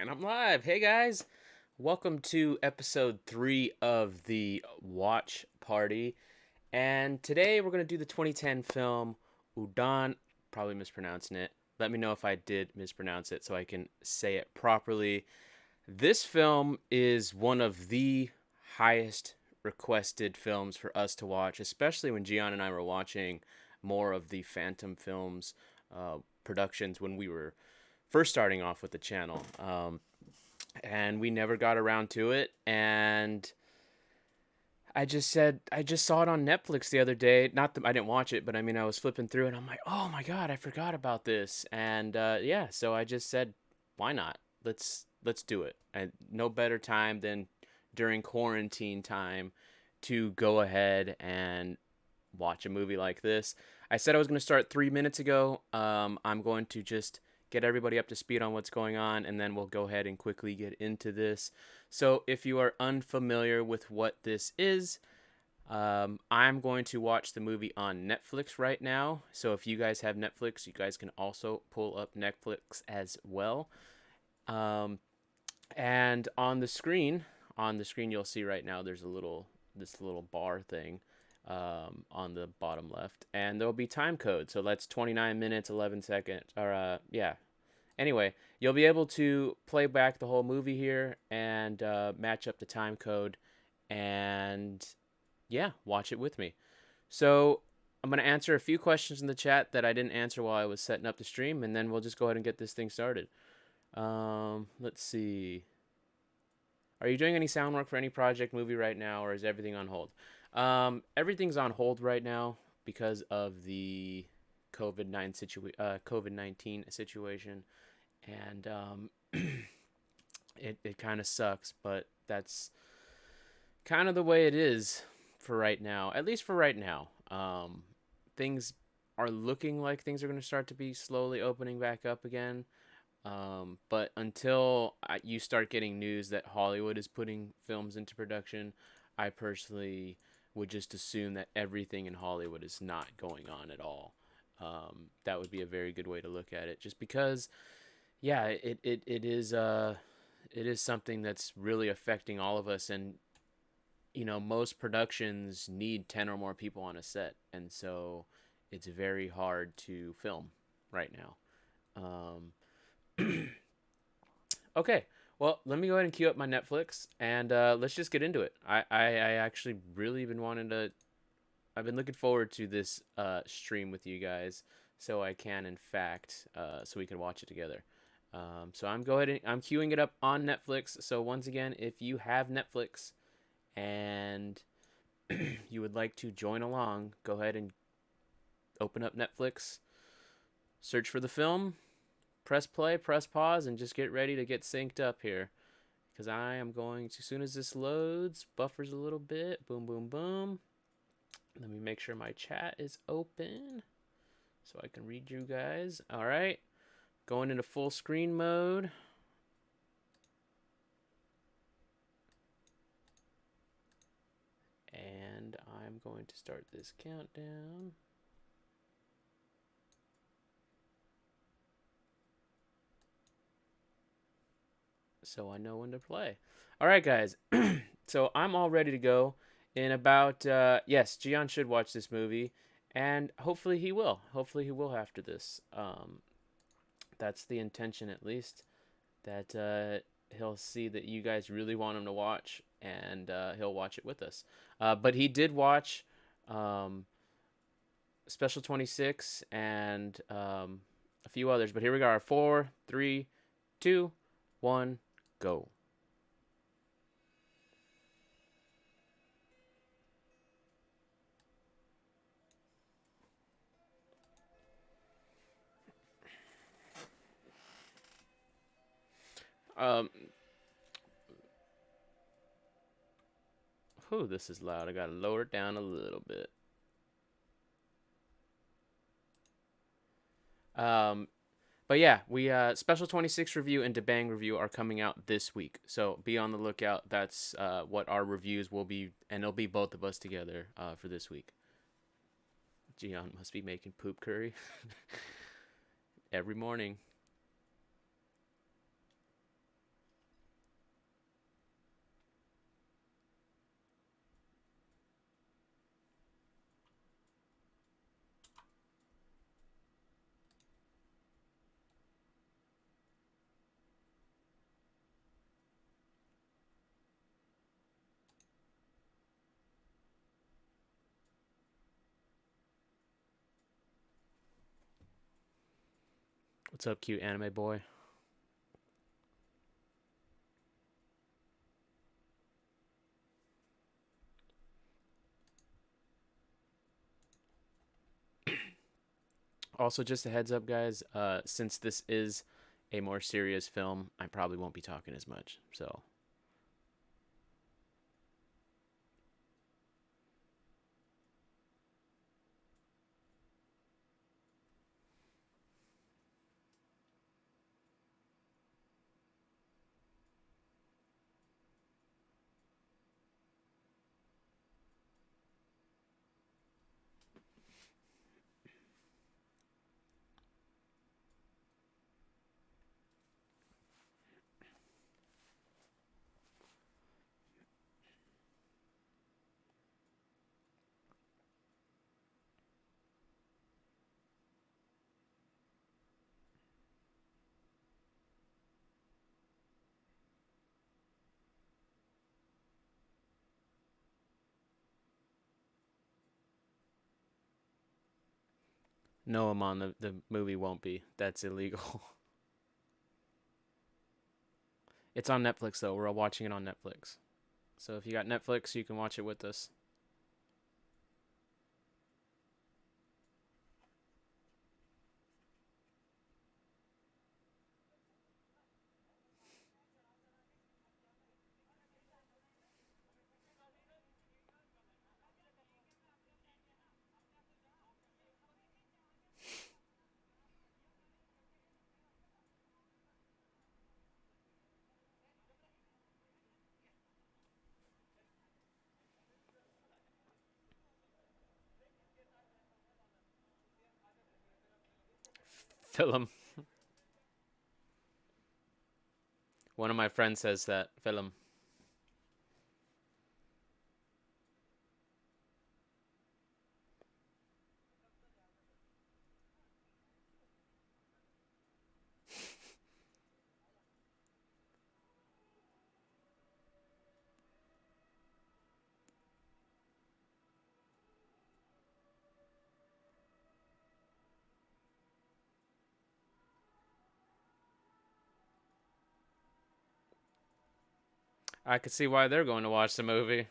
And I'm live. Hey guys, welcome to episode 3 of the Watch Party. And today we're going to do the 2010 film Udaan. Probably mispronouncing it. Let me know if I did mispronounce it so I can say it properly. This film is one of the highest requested films for us to watch, especially when Gian and I were watching more of the Phantom Films productions when we were first starting off with the channel. And we never got around to it. And I just saw it on Netflix the other day. Not that I didn't watch it, but I mean, I was flipping through and I'm like, oh my God, I forgot about this. And yeah, so I just said, why not? Let's do it. And no better time than during quarantine time to go ahead and watch a movie like this. I said I was going to start 3 minutes ago. I'm going to just get everybody up to speed on what's going on, and then we'll go ahead and quickly get into this. So, if you are unfamiliar with what this is, I'm going to watch the movie on Netflix right now. So, if you guys have Netflix, you guys can also pull up Netflix as well. Um, and on the screen, you'll see right now there's this little bar thing on the bottom left, and there'll be time code. So that's 29 minutes 11 seconds. Or yeah. Anyway, you'll be able to play back the whole movie here and match up the time code, and yeah, watch it with me. So I'm gonna answer a few questions in the chat that I didn't answer while I was setting up the stream, and then we'll just go ahead and get this thing started. Let's see. Are you doing any sound work for any project movie right now, or is everything on hold? Everything's on hold right now because of the COVID-19 situation, and it kind of sucks, but that's kind of the way it is for right now. At least for right now, things are looking like things are going to start to be slowly opening back up again. But until you start getting news that Hollywood is putting films into production, I personally would just assume that everything in Hollywood is not going on at all. That would be a very good way to look at it, just because, yeah, it is something that's really affecting all of us, and most productions need 10 or more people on a set, and so it's very hard to film right now. Okay, well, let me go ahead and queue up my Netflix, and let's just get into it. I actually really been wanting to. I've been looking forward to this stream with you guys, so I can, in fact, so we can watch it together. So I'm queuing it up on Netflix. So once again, if you have Netflix and you would like to join along, go ahead and open up Netflix, search for the film, press play, press pause, and just get ready to get synced up here. Because I am going to, as soon as this loads, buffers a little bit, boom, boom, boom. Let me make sure my chat is open so I can read you guys. All right, going into full screen mode. And I'm going to start this countdown. So I know when to play. All right, guys. So I'm all ready to go. In about yes, Gian should watch this movie, and hopefully he will. Hopefully he will after this. That's the intention, at least. That he'll see that you guys really want him to watch, and he'll watch it with us. But he did watch Special 26 and a few others. But here we go. 4, 3, 2, 1, go. Um, whew, this is loud. I gotta lower it down a little bit. Um, but yeah, we Special 26 review and Debang review are coming out this week, so be on the lookout. That's what our reviews will be, and it'll be both of us together for this week. Gian must be making poop curry every morning. What's up, cute anime boy? Also, just a heads up, guys. Since this is a more serious film, I probably won't be talking as much. So, no, Amon, the movie won't be. That's illegal. It's on Netflix though. We're all watching it on Netflix. So if you got Netflix, you can watch it with us. Film. One of my friends says that. Film. I could see why they're going to watch the movie.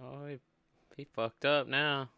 Oh, he fucked up now.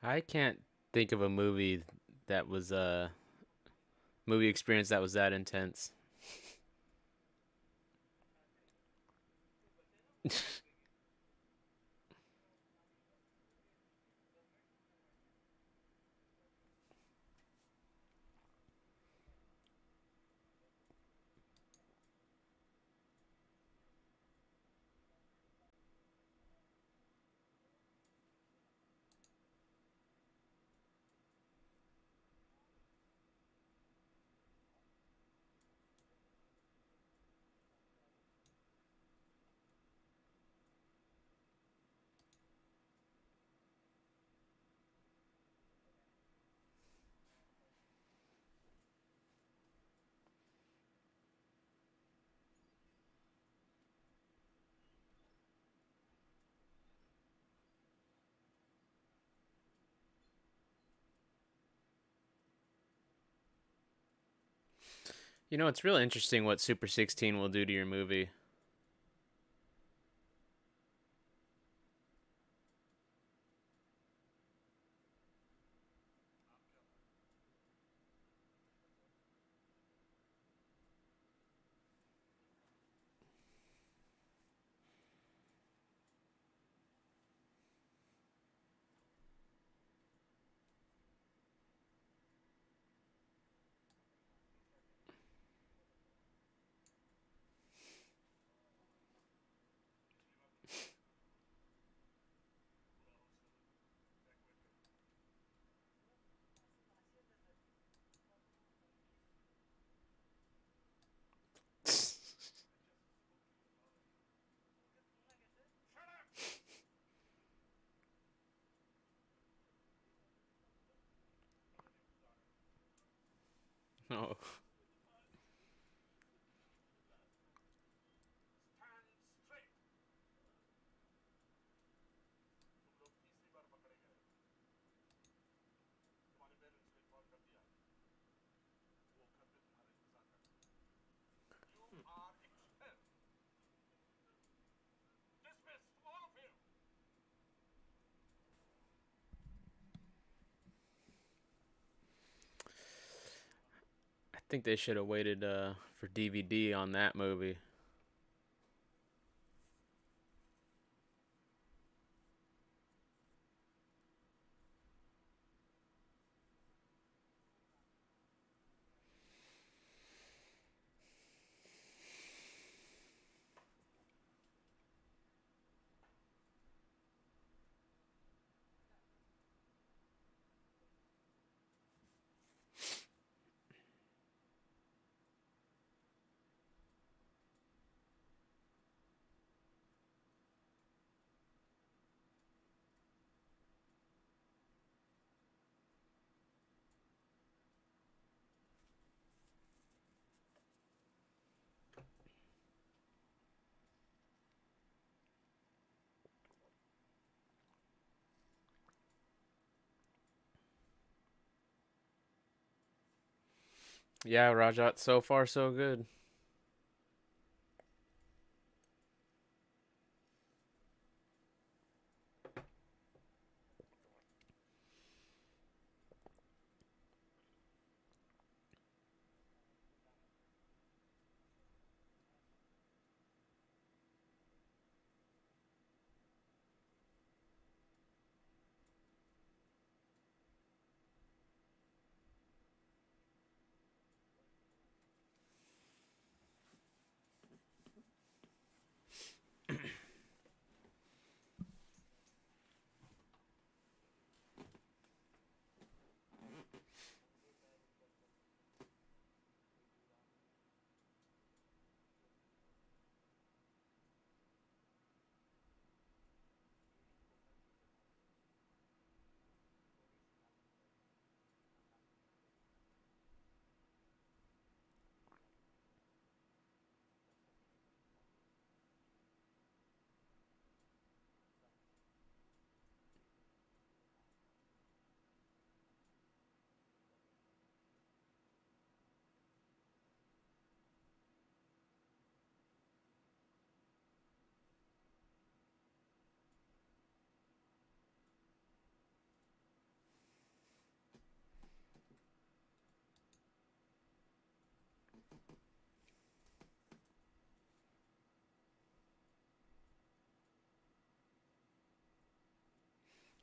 I can't think of a movie that was a movie experience that was that intense. You know, it's really interesting what Super 16 will do to your movie. Oh. I think they should have waited for DVD on that movie. Yeah, Rajat, so far so good.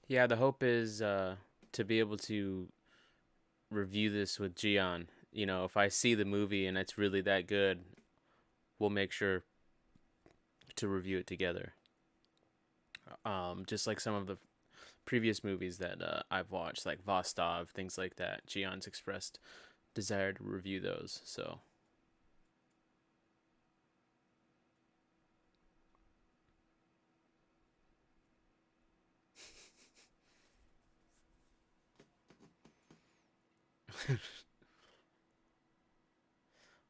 Yeah, the hope is to be able to review this with Gian. You know, if I see the movie and it's really that good, we'll make sure to review it together. Just like some of the previous movies that I've watched, like Vostov, things like that. Gian's expressed desire to review those. So,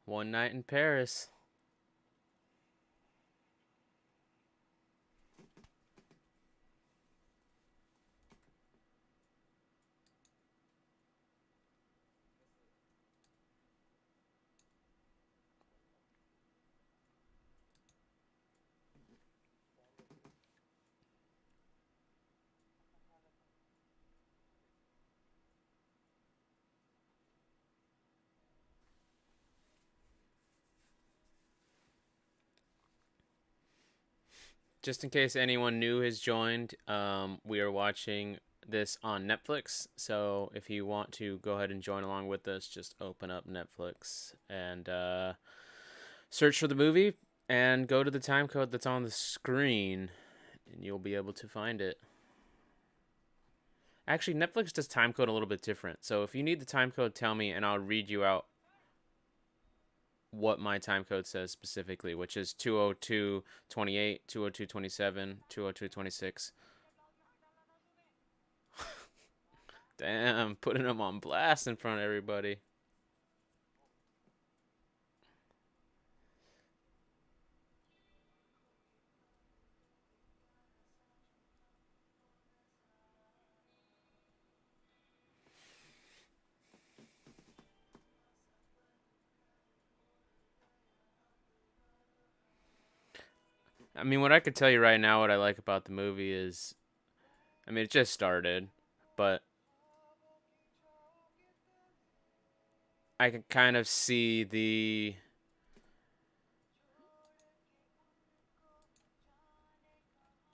One Night in Paris. Just in case anyone new has joined, we are watching this on Netflix. So if you want to go ahead and join along with us, just open up Netflix and search for the movie and go to the time code that's on the screen, and you'll be able to find it. Actually, Netflix does time code a little bit different. So if you need the time code, tell me, and I'll read you out what my time code says specifically, which is 20228, 20227, 20226. Damn, putting them on blast in front of everybody. I mean, what I could tell you right now, what I like about the movie is, I mean, it just started, but I can kind of see the,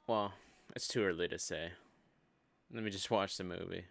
well, it's too early to say. Let me just watch the movie.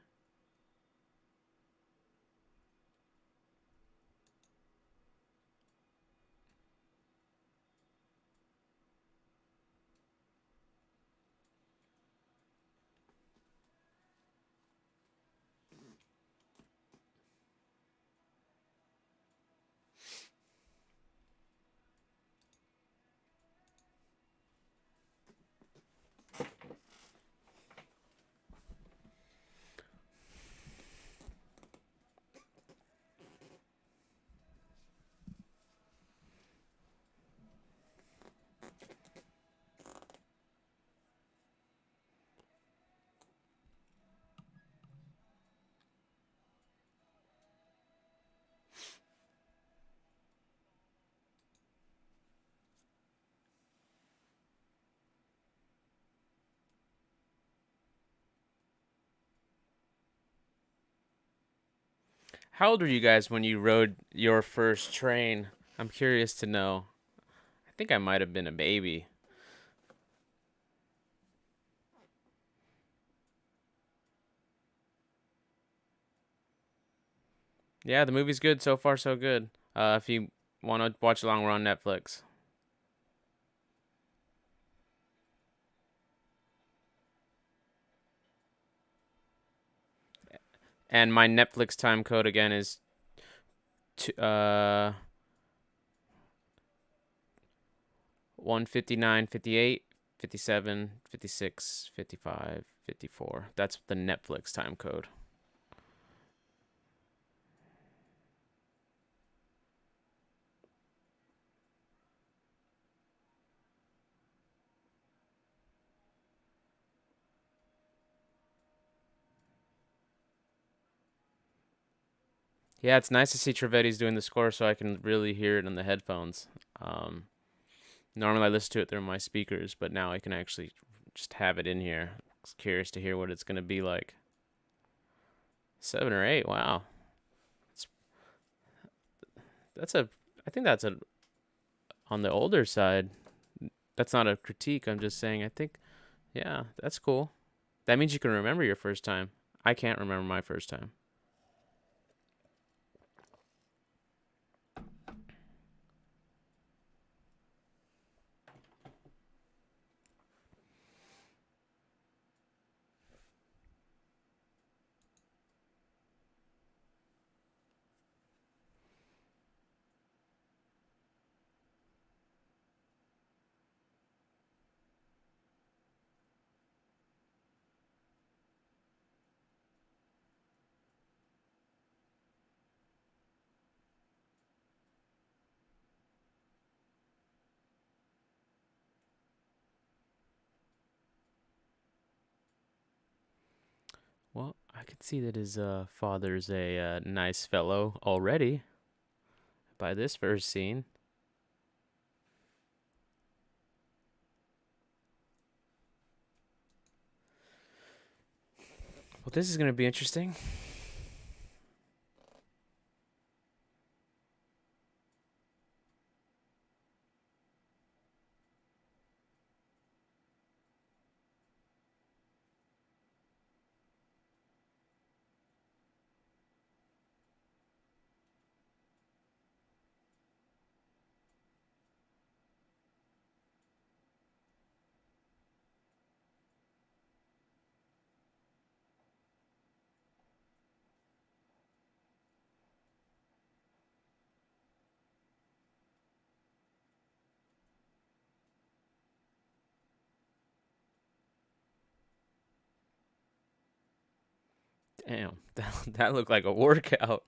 How old were you guys when you rode your first train? I'm curious to know. I think I might have been a baby. Yeah, the movie's good. So far, so good. If you want to watch along, we're on Netflix. And my Netflix time code again is 159, 58, 57, 56, 55, 54. That's the Netflix time code. Yeah, it's nice to see Trivedi's doing the score so I can really hear it on the headphones. Um, Normally I listen to it through my speakers, but now I can actually just have it in here. I was curious to hear what it's going to be like. 7 or 8, wow. That's, that's a, I think that's a on the older side. That's not a critique. I'm just saying, I think, yeah, that's cool. That means you can remember your first time. I can't remember my first time. Well, I could see that his father's a nice fellow already by this first scene. Well, this is going to be interesting. Damn, that looked like a workout.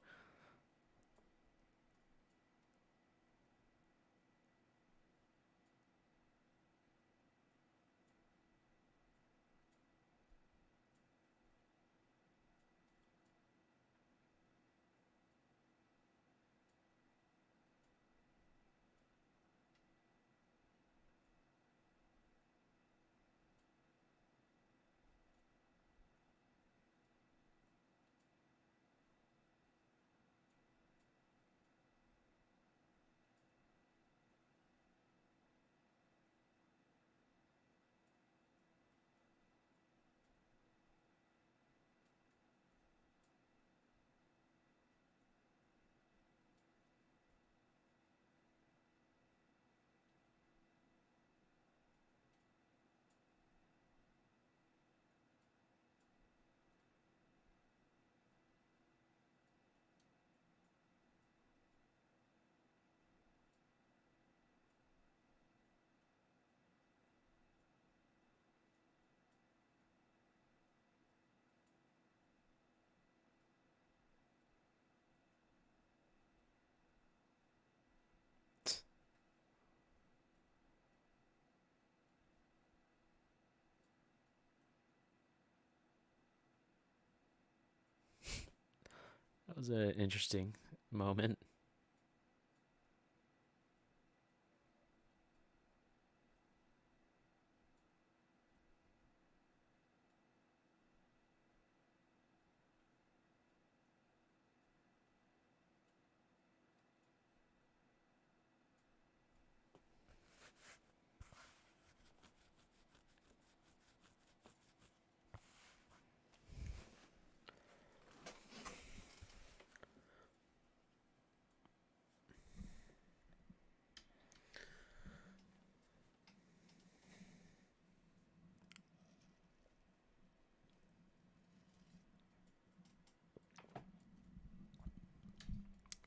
That was an interesting moment.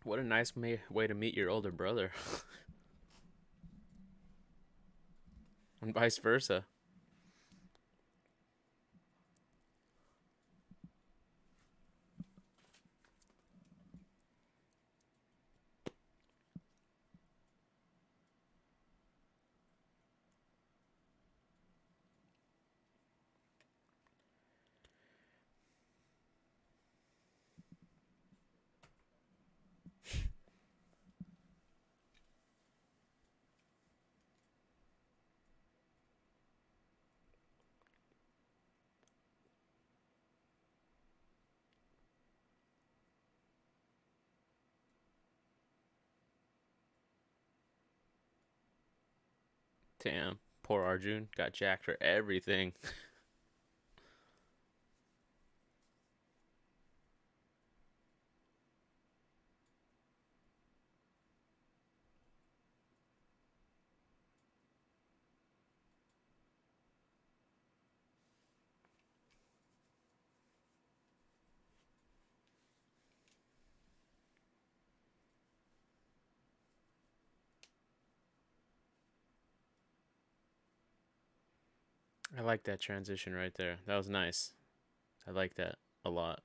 What a nice way to meet your older brother, and vice versa. Damn, poor Arjun got jacked for everything. I like that transition right there. That was nice. I like that a lot.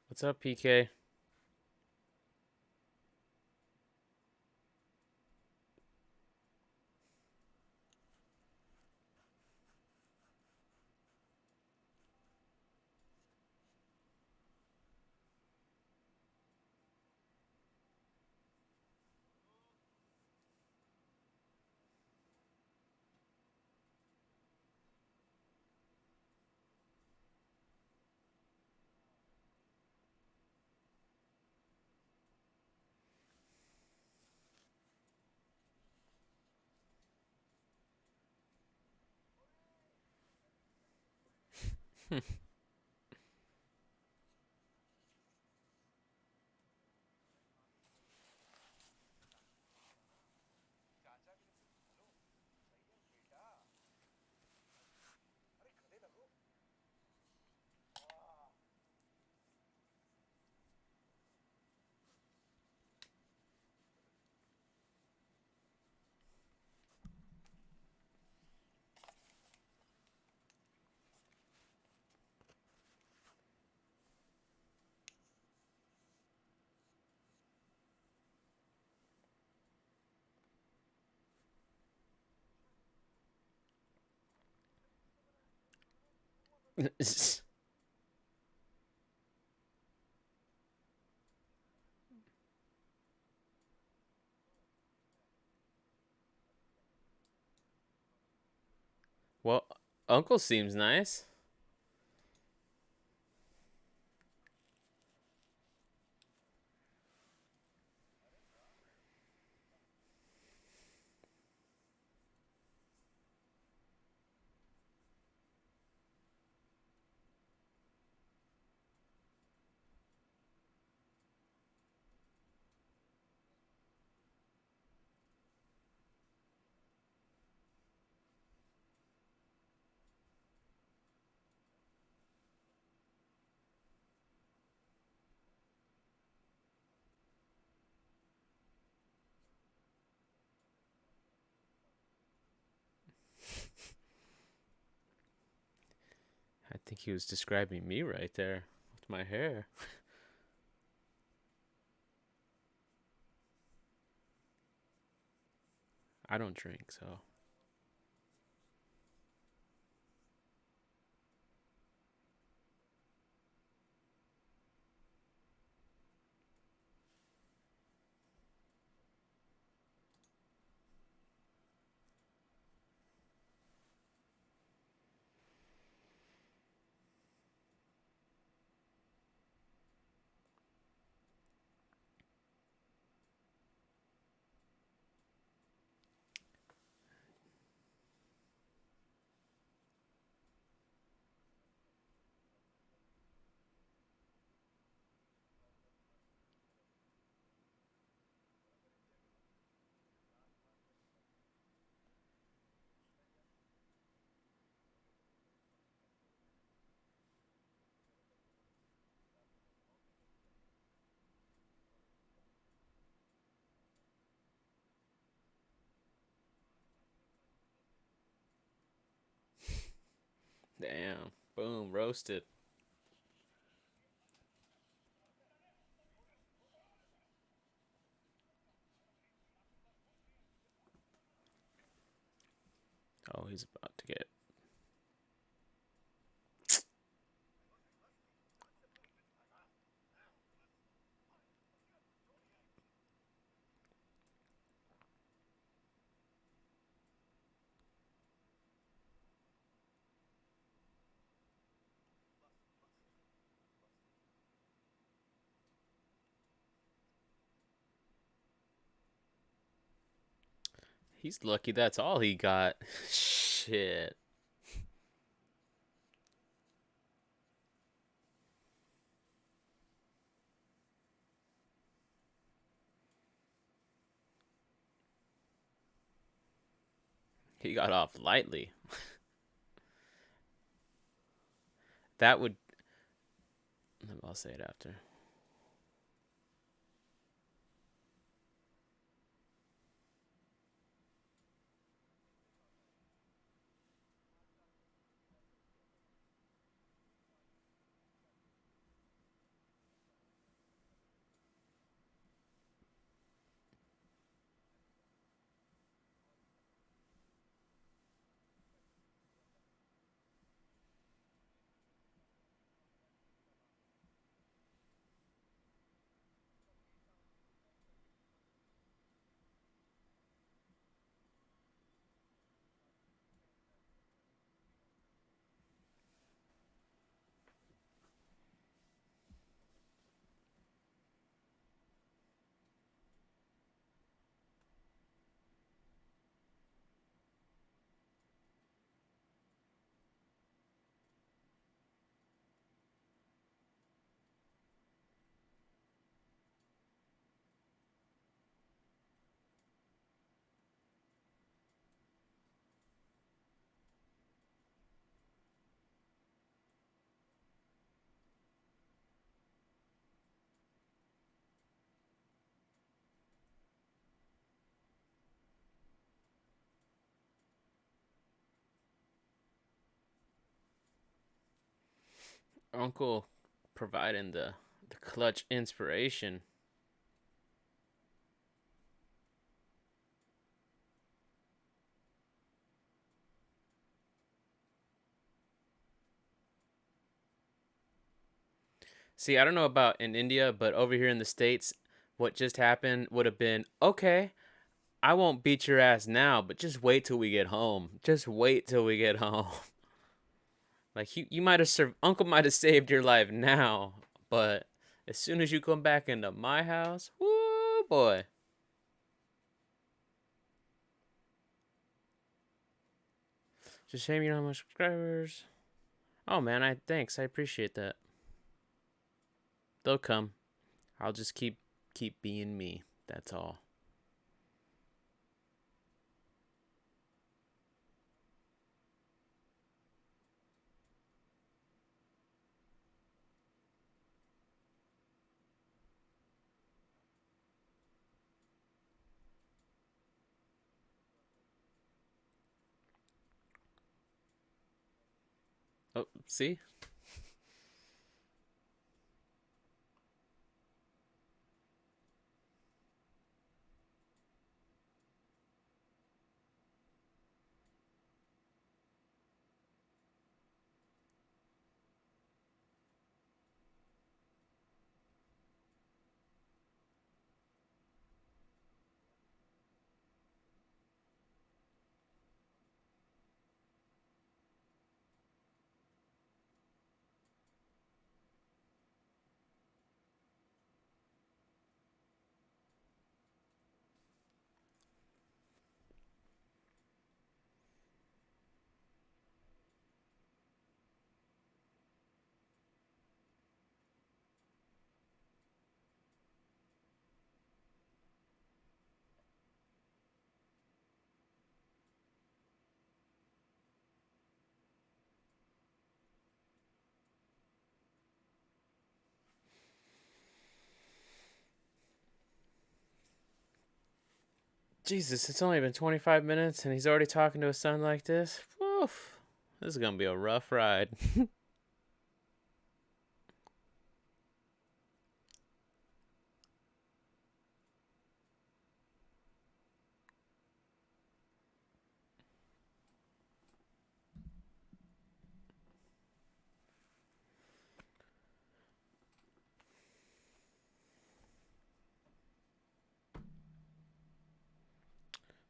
What's up, PK? Well, Uncle seems nice. I think he was describing me right there with my hair. I don't drink, so. Damn. Boom. Roasted. Oh, he's about to get. He's lucky that's all he got. Shit. He got off lightly. That would. I'll say it after. Uncle providing the clutch inspiration. See, I don't know about in India, but over here in the States, what just happened would have been okay. I won't beat your ass now, but just wait till we get home. Just wait till we get home. Like you might have Uncle might have saved your life now, but as soon as you come back into my house, whoo boy. Just shame you don't have much subscribers. Oh man, I thanks. I appreciate that. They'll come. I'll just keep being me. That's all. Oh, see? Jesus, it's only been 25 minutes and he's already talking to his son like this. Woof. This is gonna be a rough ride.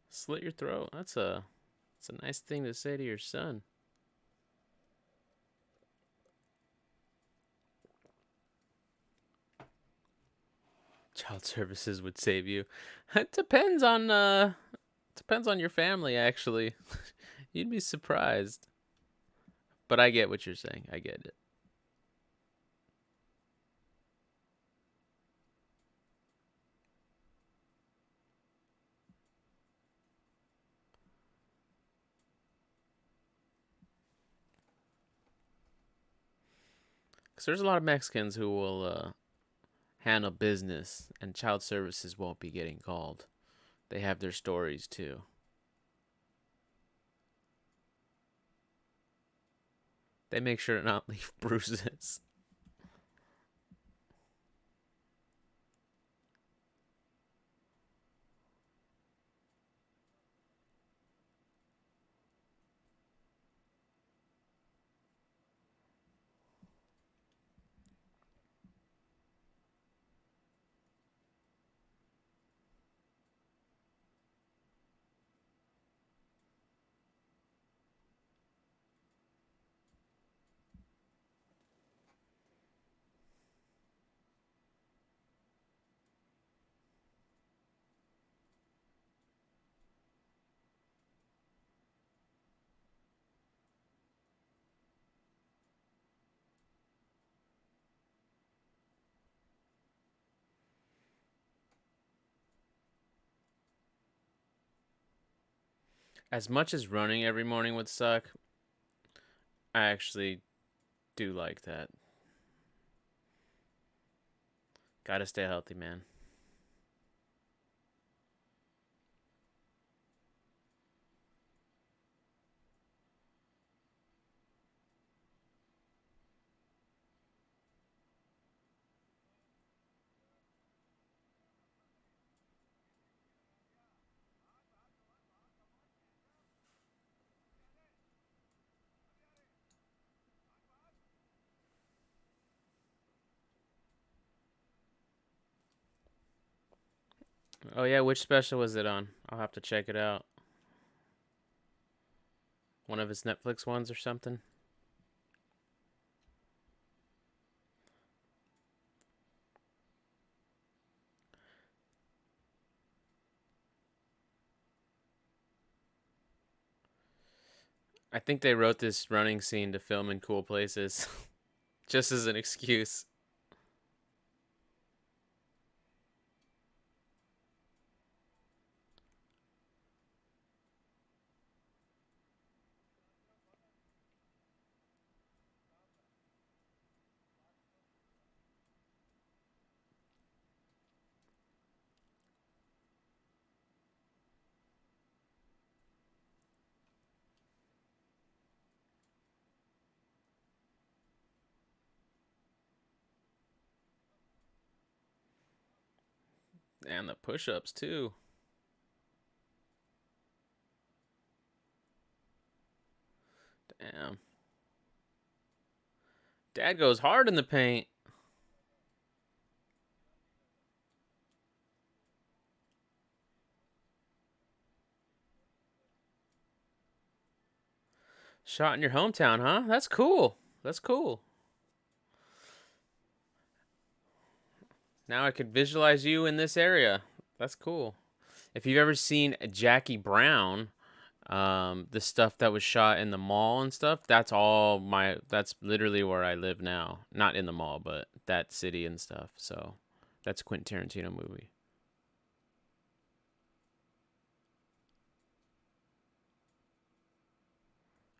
Slit your throat. That's a nice thing to say to your son. Child services would save you. It depends on your family actually. You'd be surprised. But I get what you're saying. I get it. Cuz there's a lot of Mexicans who will handle business and child services won't be getting called. They have their stories too. They make sure to not leave bruises. As much as running every morning would suck, I actually do like that. Gotta stay healthy, man. Oh yeah, which special was it on? I'll have to check it out. One of his Netflix ones or something. I think they wrote this running scene to film in cool places, just as an excuse. And the push-ups too. Damn. Dad goes hard in the paint. Shot in your hometown, huh? That's cool. That's cool. Now I could visualize you in this area. That's cool. If you've ever seen Jackie Brown, the stuff that was shot in the mall and stuff, that's literally where I live now. Not in the mall, but that city and stuff. So that's a Quentin Tarantino movie.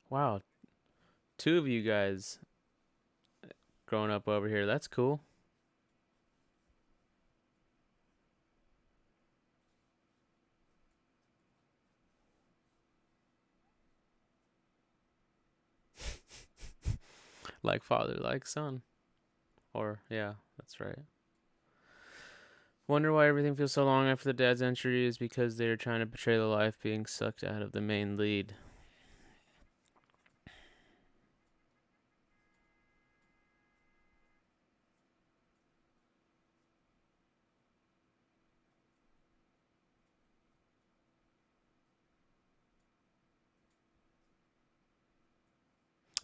Wow, two of you guys growing up over here. That's cool. Like father, like son. Or, yeah, that's right. Wonder why everything feels so long after the dad's entry is because they're trying to portray the life being sucked out of the main lead.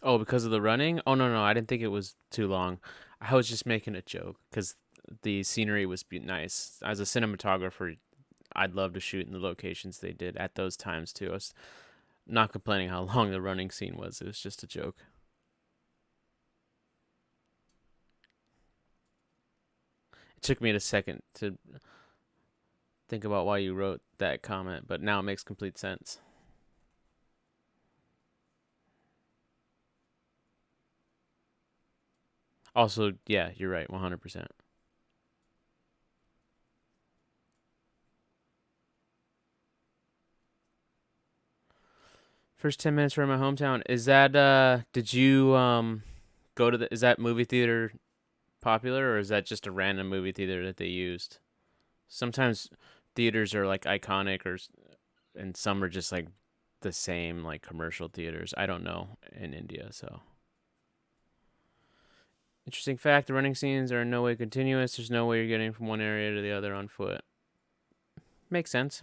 Oh, because of the running? Oh, no, no, I didn't think it was too long. I was just making a joke because the scenery was nice. As a cinematographer, I'd love to shoot in the locations they did at those times too. I was not complaining how long the running scene was. It was just a joke. It took me a second to think about why you wrote that comment, but now it makes complete sense. Also, yeah, you're right, 100%. First 10 minutes from my hometown. Is that did you go to the is that movie theater popular, or is that just a random movie theater that they used? Sometimes theaters are like iconic, and some are just like the same, like commercial theaters. I don't know in India, so. Interesting fact, the running scenes are in no way continuous. There's no way you're getting from one area to the other on foot. Makes sense.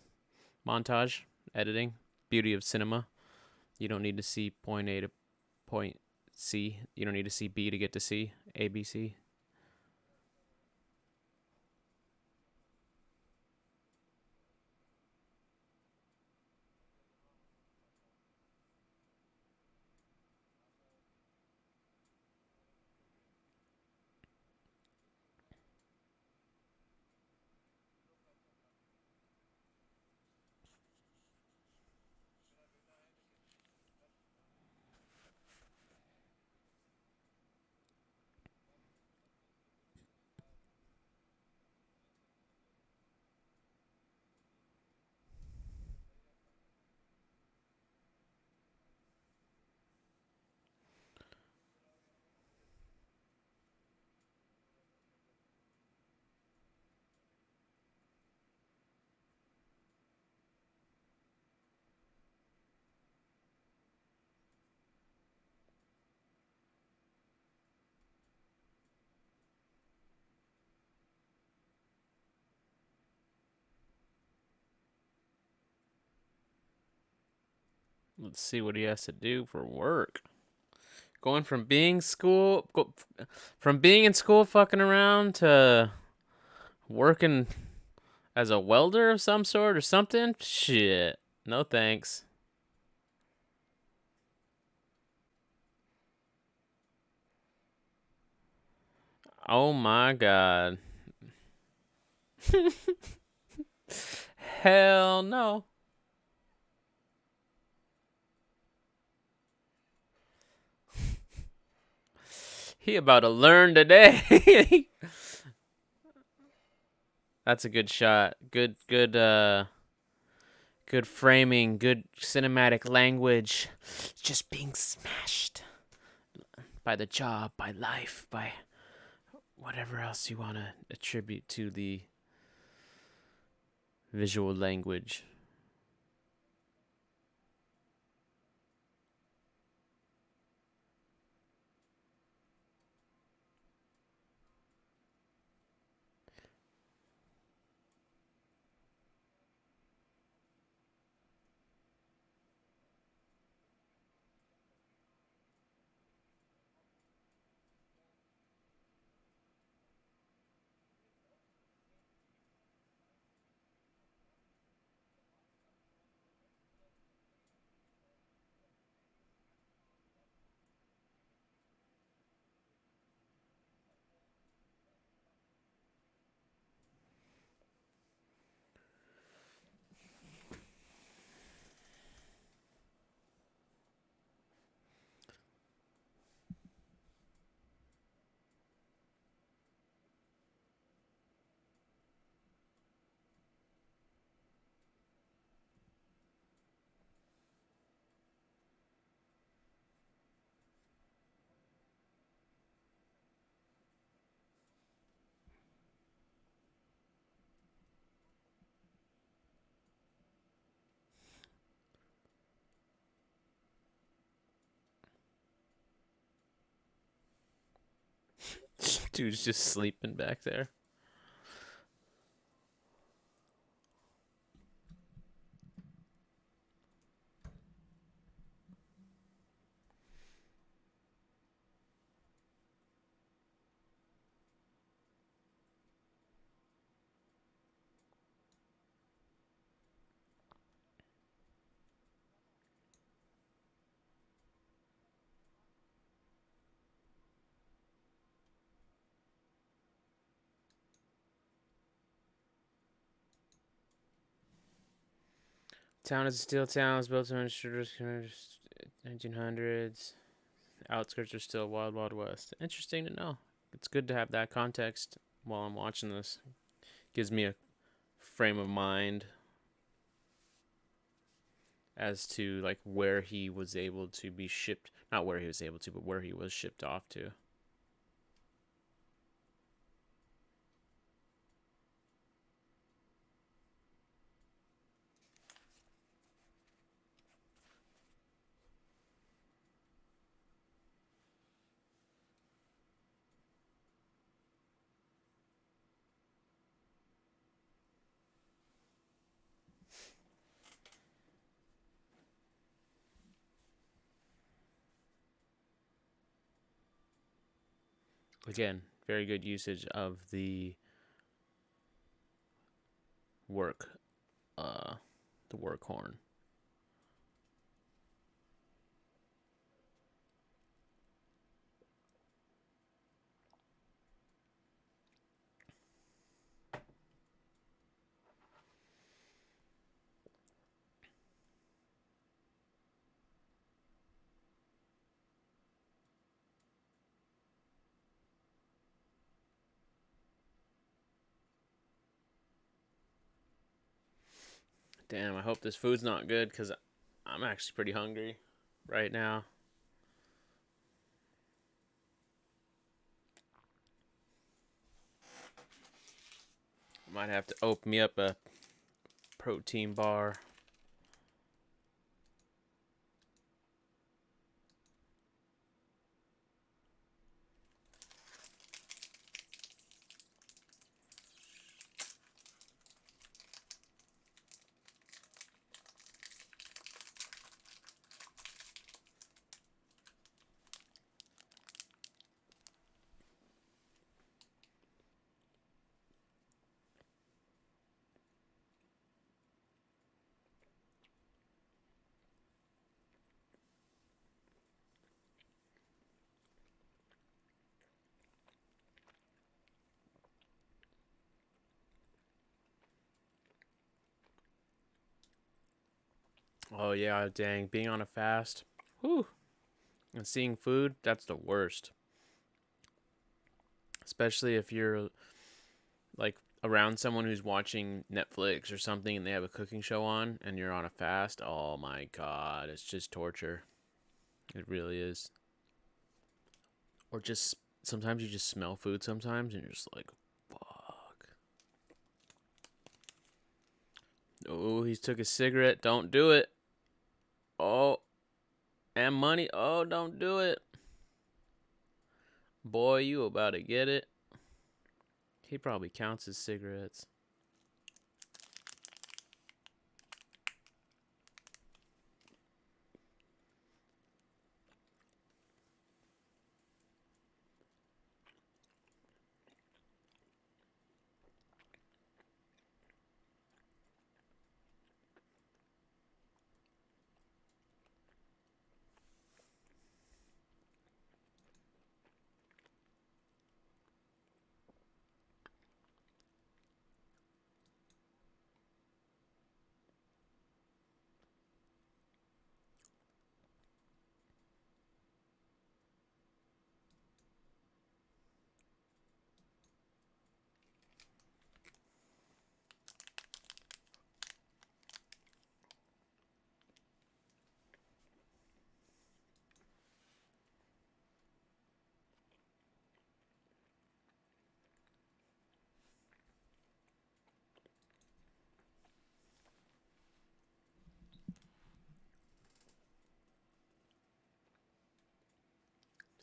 Montage, editing, beauty of cinema. You don't need to see point A to point C. You don't need to see B to get to C. A, B, C. Let's see what he has to do for work. Going from from being in school fucking around to working as a welder of some sort or something. Shit. No thanks. Oh my god. Hell no. He about to learn today. That's a good shot. Good framing, good cinematic language. Just being smashed by the job, by life, by whatever else you want to attribute to the visual language. Dude's just sleeping back there. Town is a steel town. It was built in the 1900s. Outskirts are still wild, wild west. Interesting to know. It's good to have that context while I'm watching this. Gives me a frame of mind as to like where he was able to be shipped. Not where he was able to, but where he was shipped off to. Again, very good usage of the work, the work horn. Damn, I hope this food's not good because I'm actually pretty hungry right now. Might have to open me up a protein bar. Oh yeah, dang, being on a fast. Whew. And seeing food, that's the worst. Especially if you're like around someone who's watching Netflix or something and they have a cooking show on and you're on a fast. Oh my god, it's just torture. It really is. Or just sometimes you just smell food sometimes and you're just like, fuck. Oh, he took a cigarette. Don't do it. Oh, and money. Oh, don't do it. Boy, you about to get it. He probably counts his cigarettes.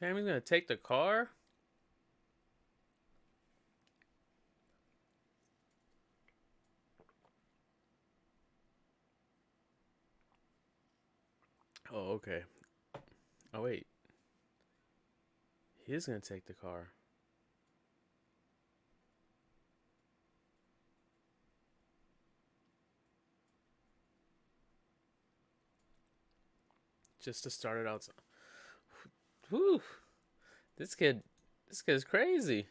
Damn, he's gonna take the car? Oh, okay. Oh wait, he is gonna take the car just to start it out. Whew, this kid, this kid's crazy.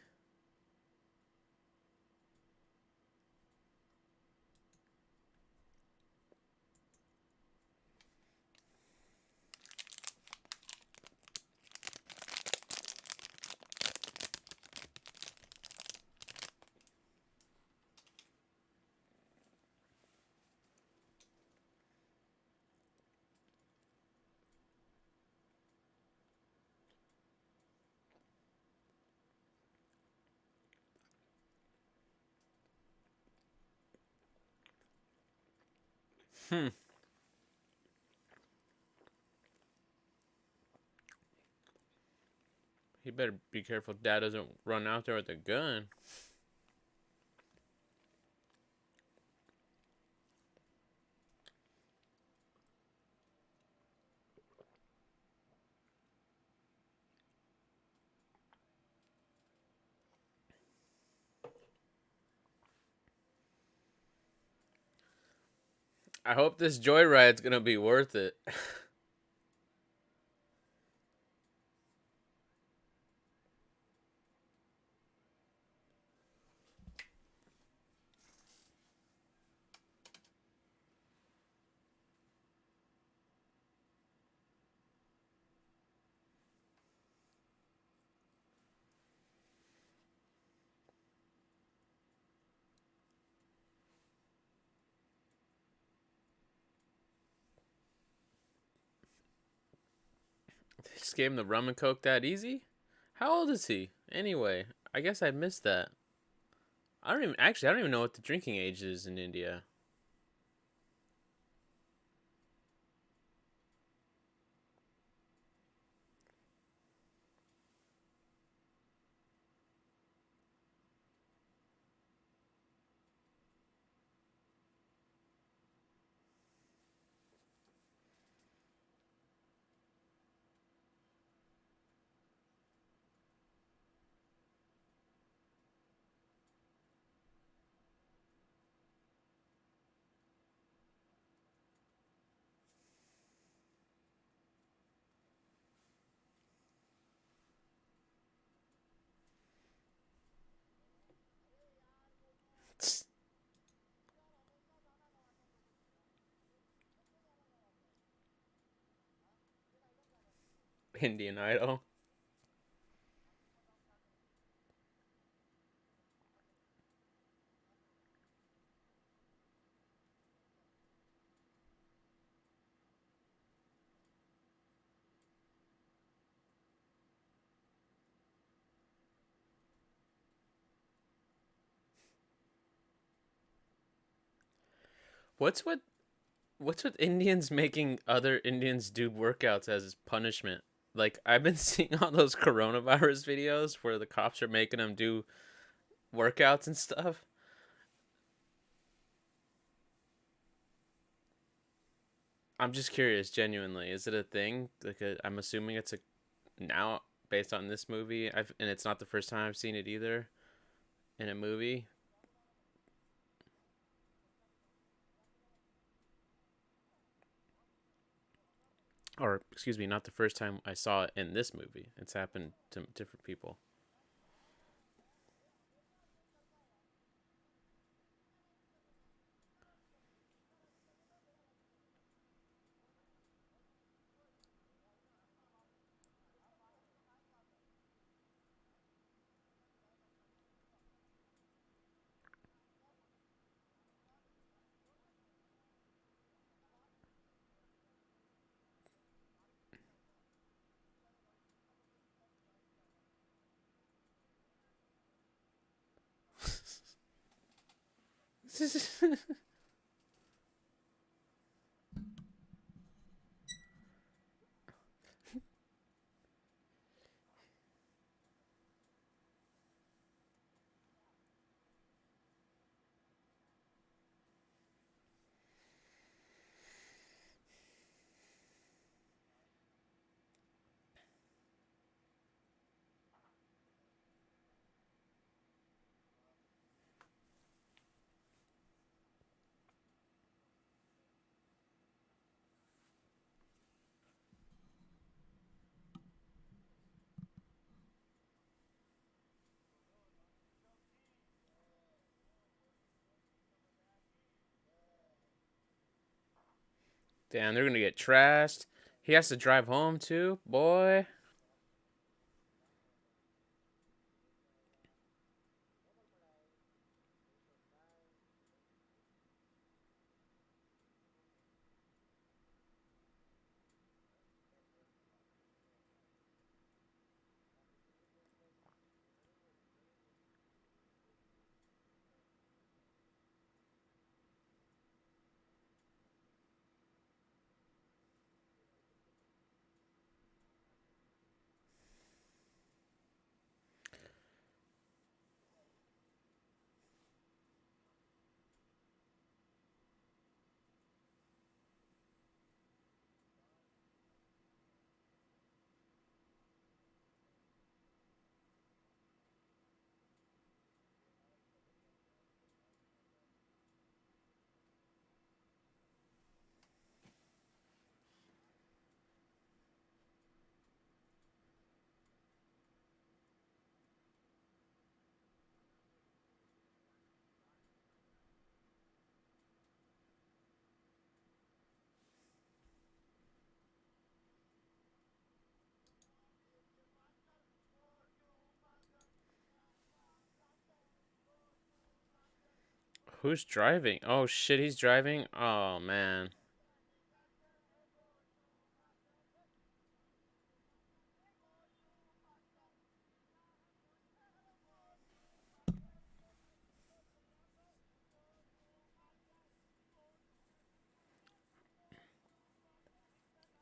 Hmm. He better be careful Dad doesn't run out there with a gun. I hope this joyride's gonna be worth it. They just gave him the rum and coke that easy? How old is he? Anyway, I guess I missed that. I don't even know what the drinking age is in India. Indian Idol. What's with what's with Indians making other Indians do workouts as punishment? Like I've been seeing all those coronavirus videos where the cops are making them do workouts and stuff. I'm just curious, genuinely, is it a thing? I'm assuming it's a now based on this movie. And it's not the first time I've seen it either in a movie, or excuse me, not the first time I saw it in this movie. It's happened to different people. Damn, they're gonna get trashed. He has to drive home too, boy. Who's driving? Oh shit, he's driving. Oh man.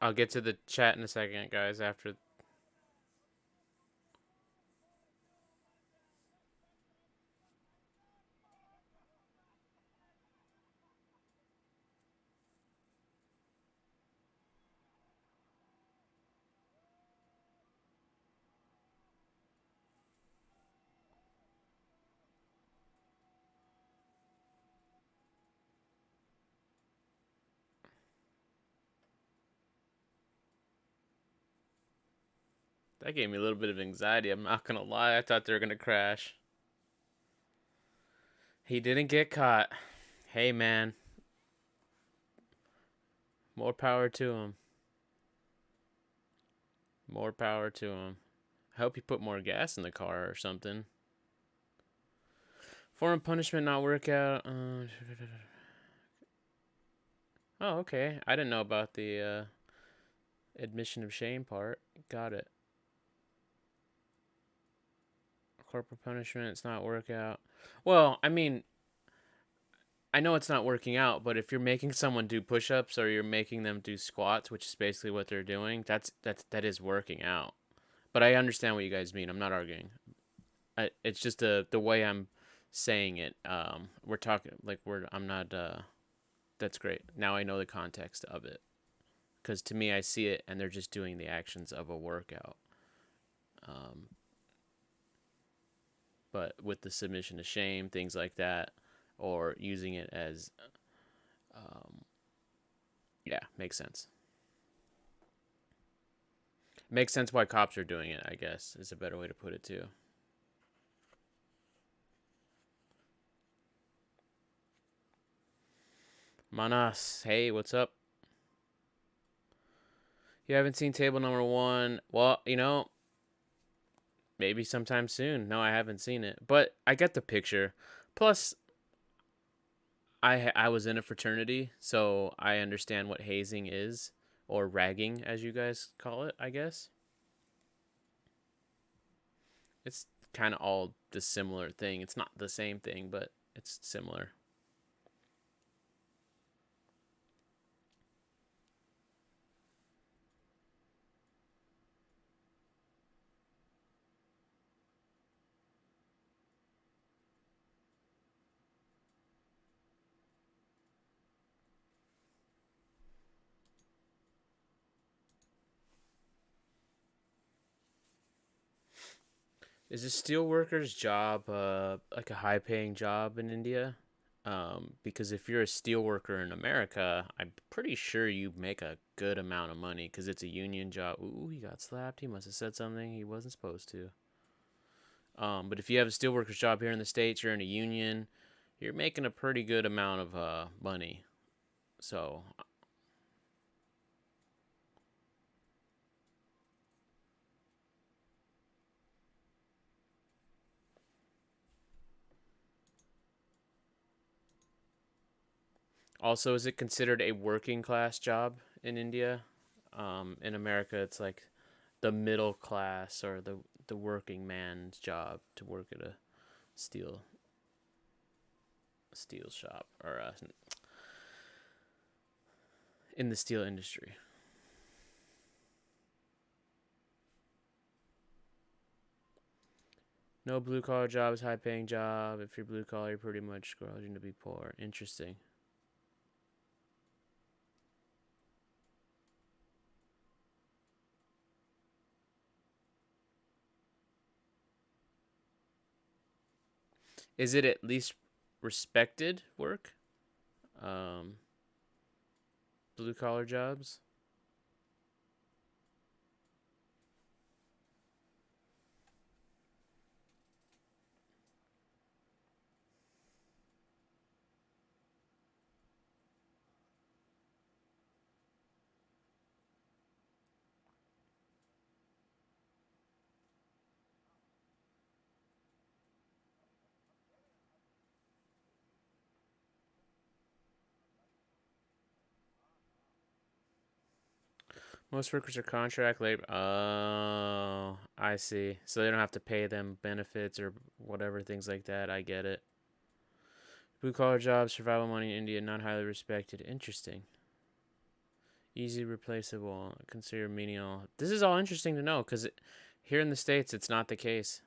I'll get to the chat in a second, guys. After that gave me a little bit of anxiety. I'm not gonna lie. I thought they were gonna crash. He didn't get caught. Hey man, more power to him. More power to him. I hope you put more gas in the car or something. Foreign punishment not work out. Oh, okay. I didn't know about the admission of shame part. Got it. Corporal punishment, it's not work out. Well, I mean, I know it's not working out, but if you're making someone do push-ups or you're making them do squats, which is basically what they're doing, that is working out. But I understand what you guys mean. I'm not arguing. It's just the way I'm saying it. We're talking like we're. I'm not. That's great. Now I know the context of it. Because to me, I see it, and they're just doing the actions of a workout. Um, but with the submission to shame, things like that, or using it as, um, yeah, makes sense. Makes sense why cops are doing it. I guess is a better way to put it too. Manas, hey, what's up? You haven't seen table number one? Well, maybe sometime soon. No, I haven't seen it, but I get the picture. Plus, I was in a fraternity, so I understand what hazing is, or ragging, as you guys call it. I guess it's kind of all the similar thing. It's not the same thing, but it's similar. Is a steel worker's job like a high paying job in India? Because if you're a steel worker in America, I'm pretty sure you make a good amount of money because it's a union job. Ooh, he got slapped. He must have said something he wasn't supposed to. But if you have a steel worker's job here in the States, you're in a union, you're making a pretty good amount of money. So Also, is it considered a working class job in India? In America, it's like the middle class or the working man's job to work at a steel steel shop or in the steel industry. No blue collar job is high paying job. If you're blue collar, you're pretty much going to be poor. Interesting. Is it at least respected work? Um, Blue collar jobs. Most workers are contract labor. Oh, I see. So they don't have to pay them benefits or whatever, things like that. I get it. Blue collar jobs, survival money in India, not highly respected. Interesting. Easy replaceable. Consider menial. This is all interesting to know because here in the States, it's not the case.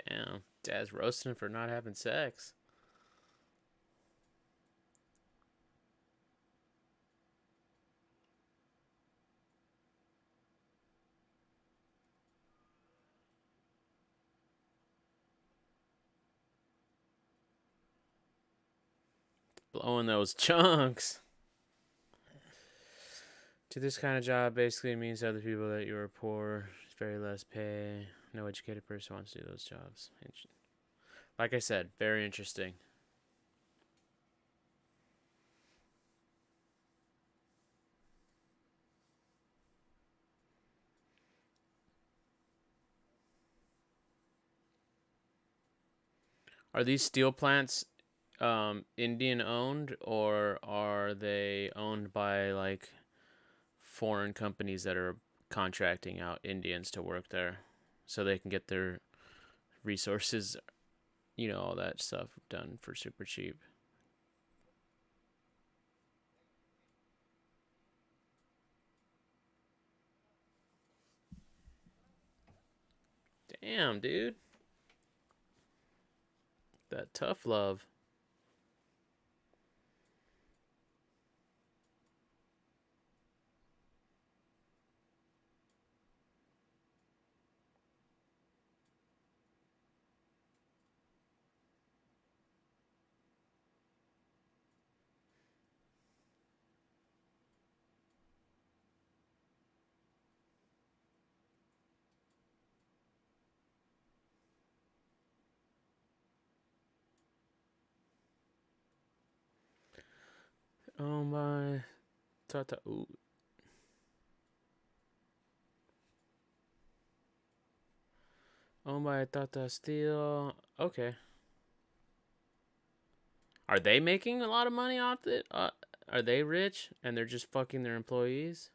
Damn. Dad's roasting for not having sex. Blowing those chunks. To this kind of job basically means to other people that you are poor, very less pay. No educated person wants to do those jobs. Like I said, very interesting. Are these steel plants Indian owned or are they owned by like foreign companies that are contracting out Indians to work there so they can get their resources, all that stuff done for super cheap? Damn, dude. That tough love. Oh my tata. Ooh. Oh my tata steel. Okay. Are they making a lot of money off it? Are they rich and they're just fucking their employees?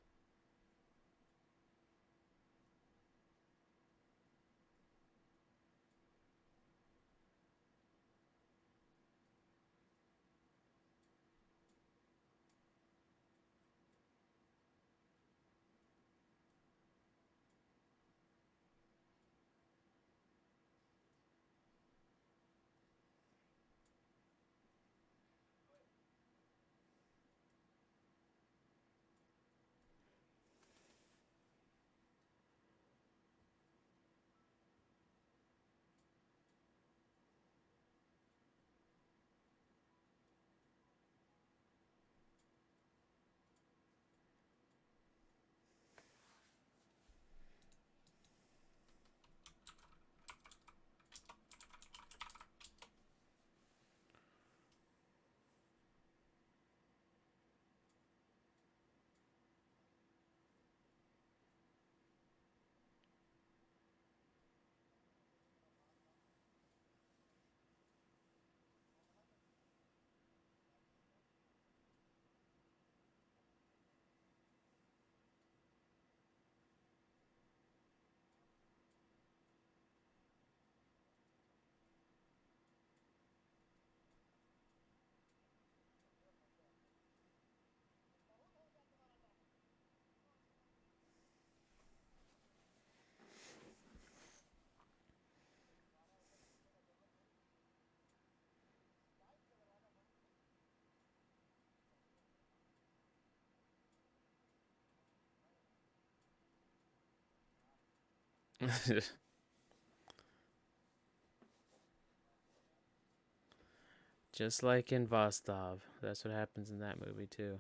Just like in Vostov. That's what happens in that movie, too.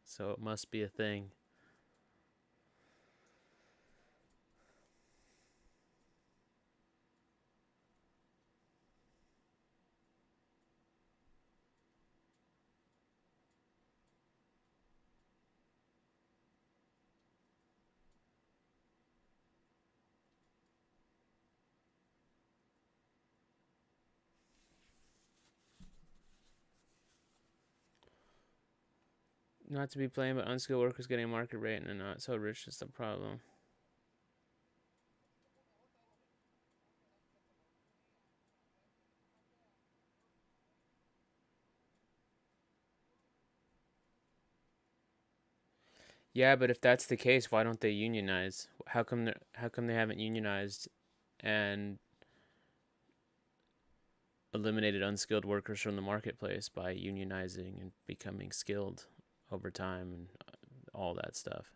So it must be a thing. Not to be blamed, but unskilled workers getting a market rate and they're not so rich is the problem. Yeah, but if that's the case, why don't they unionize? How come they haven't unionized and eliminated unskilled workers from the marketplace by unionizing and becoming skilled over time and all that stuff?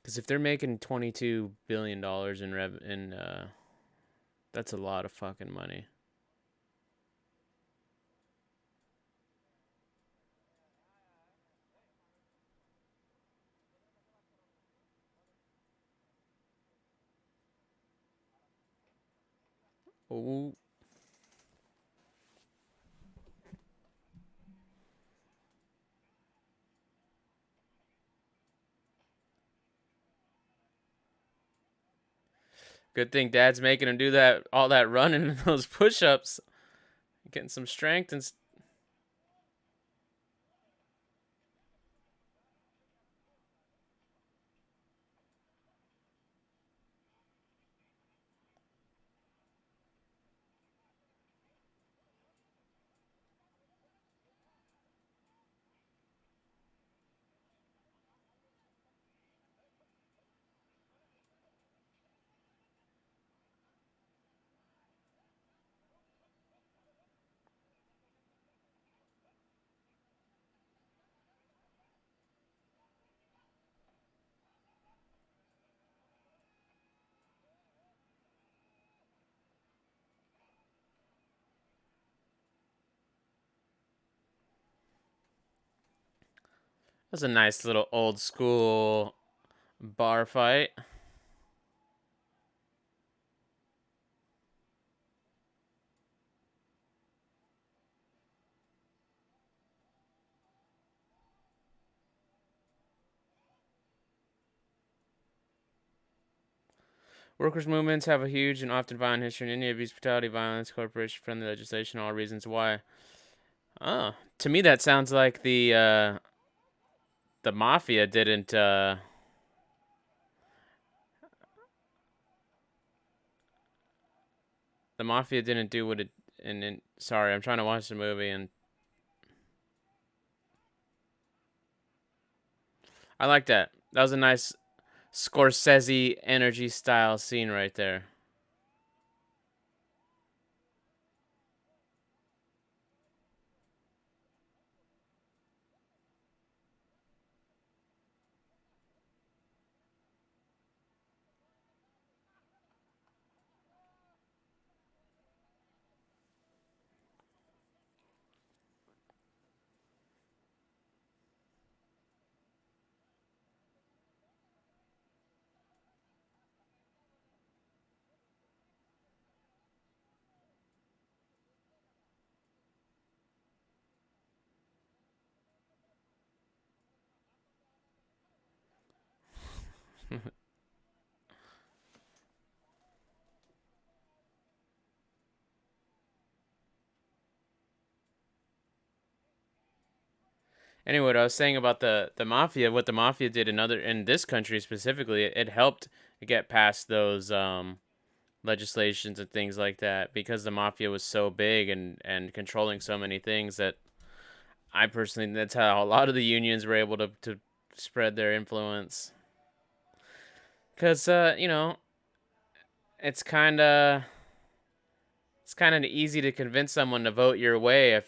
Because if they're making $22 billion in that's a lot of fucking money. Oh, good thing Dad's making him do that all that running and those push-ups, getting some strength and. That's a nice little old school bar fight. Workers' movements have a huge and often violent history in India: abuse, brutality, violence, corporation-friendly legislation, all reasons why. Oh, to me that sounds like the mafia didn't do what it. And sorry, I'm trying to watch the movie and I like that. That was a nice Scorsese energy style scene right there. Anyway, what I was saying about the mafia, what the mafia did in this country specifically, it helped get past those legislations and things like that because the mafia was so big and controlling so many things that I personally that's how a lot of the unions were able to spread their influence. Cause it's kind of It's kind of easy to convince someone to vote your way if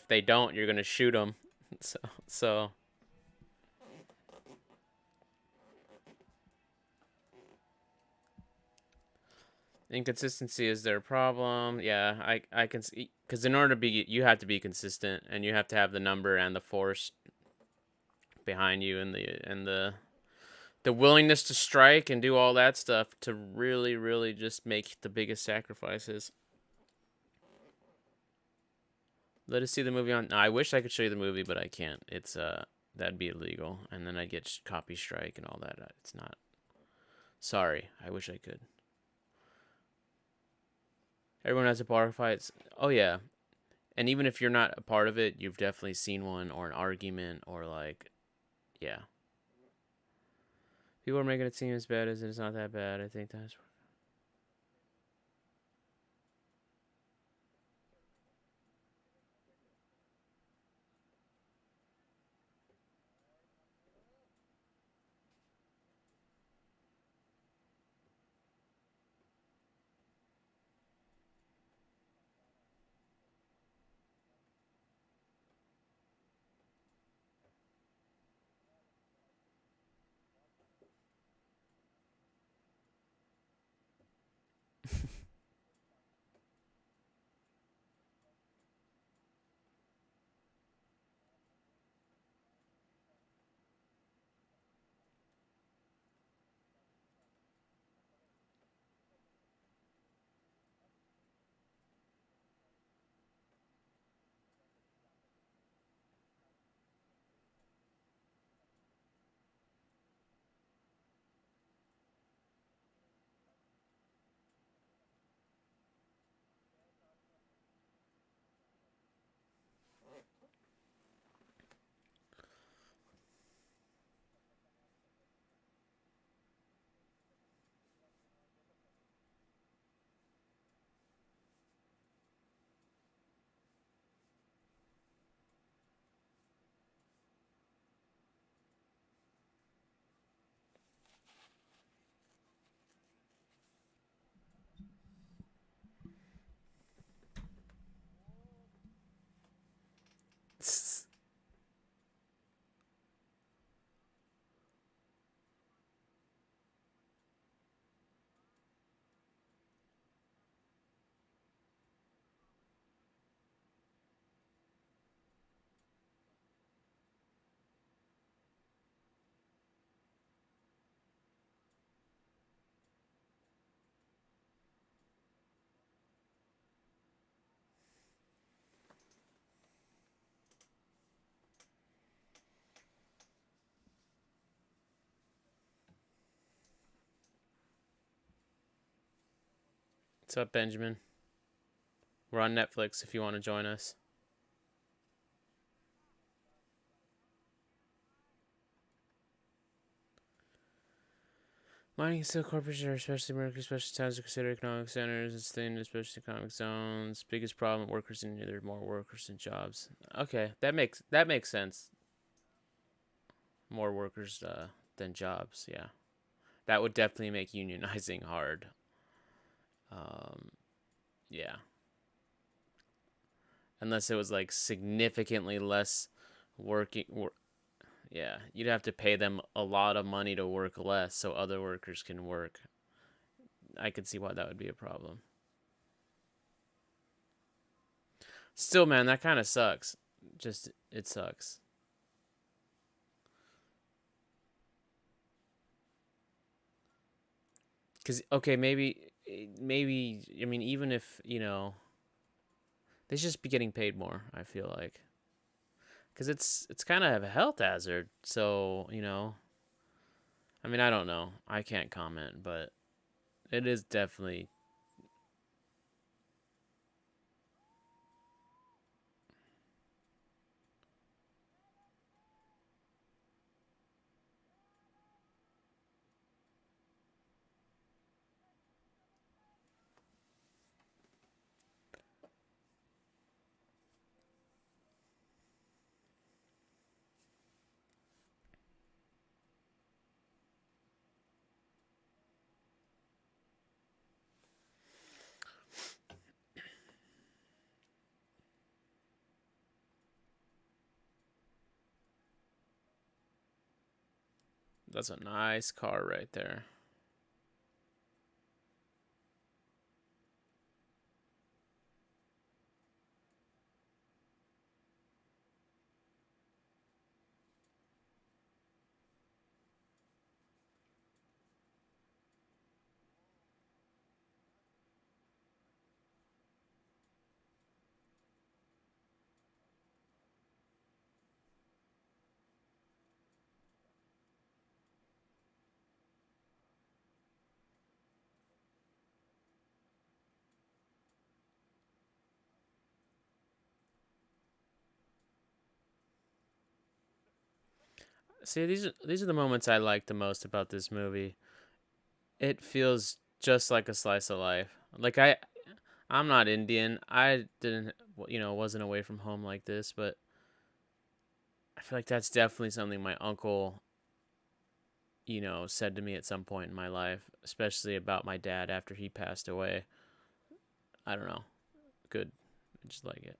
they don't, you're gonna shoot them. So so inconsistency is their problem. Yeah, I can see because in order to be you have to be consistent and you have to have the number and the force behind you and the willingness to strike and do all that stuff to really just make the biggest sacrifices. Let us see the movie on. I wish I could show you the movie, but I can't. It's that'd be illegal, and then I'd get copy strike and all that. It's not. Sorry, I wish I could. Everyone has a bar fight. Oh yeah, and even if you're not a part of it, you've definitely seen one or an argument or like, yeah. People are making it seem as bad as it is not that bad. I think that's. What's up, Benjamin? We're on Netflix if you want to join us. Mining and steel corporations are especially American special towns are considered economic centers and staying in special economic zones. Biggest problem workers in there are more workers than jobs. Okay, that makes sense. More workers than jobs. Yeah, that would definitely make unionizing hard. Um, yeah, unless it was like significantly less working. Yeah, you'd have to pay them a lot of money to work less so other workers can work. I could see why that would be a problem. Still, man, that kind of sucks. Just it sucks. Cause okay, maybe I mean even if they should just be getting paid more. I feel like because it's kind of a health hazard. So I mean I don't know. I can't comment, but it is definitely. That's a nice car right there. See, these are the moments I like the most about this movie. It feels just like a slice of life. Like I'm not Indian. I didn't, wasn't away from home like this, but I feel like that's definitely something my uncle, said to me at some point in my life, especially about my dad after he passed away. I don't know. Good. I just like it.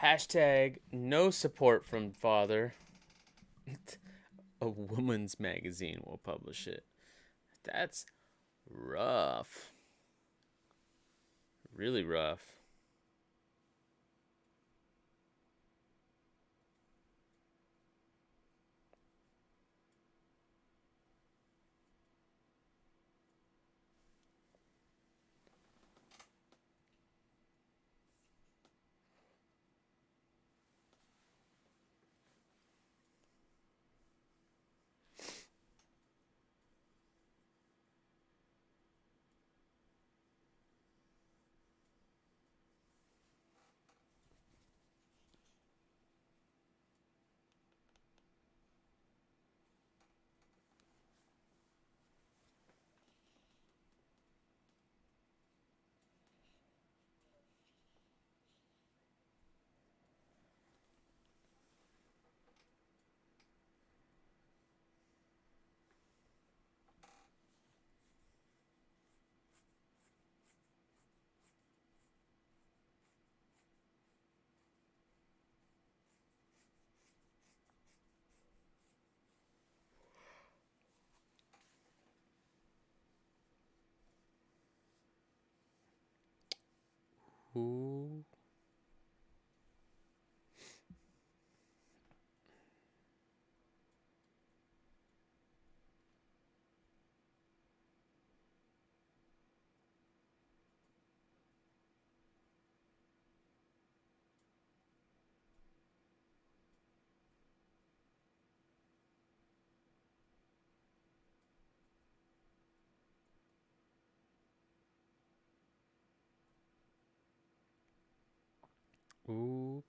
Hashtag no support from father. A woman's magazine will publish it. That's rough. Really rough. Ooh. Ooh.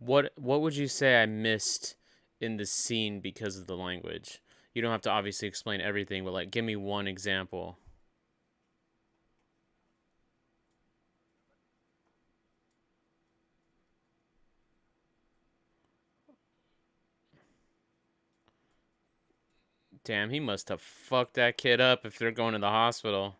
What would you say I missed in the scene because of the language? You don't have to obviously explain everything, but like give me one example. Damn, he must have fucked that kid up if they're going to the hospital.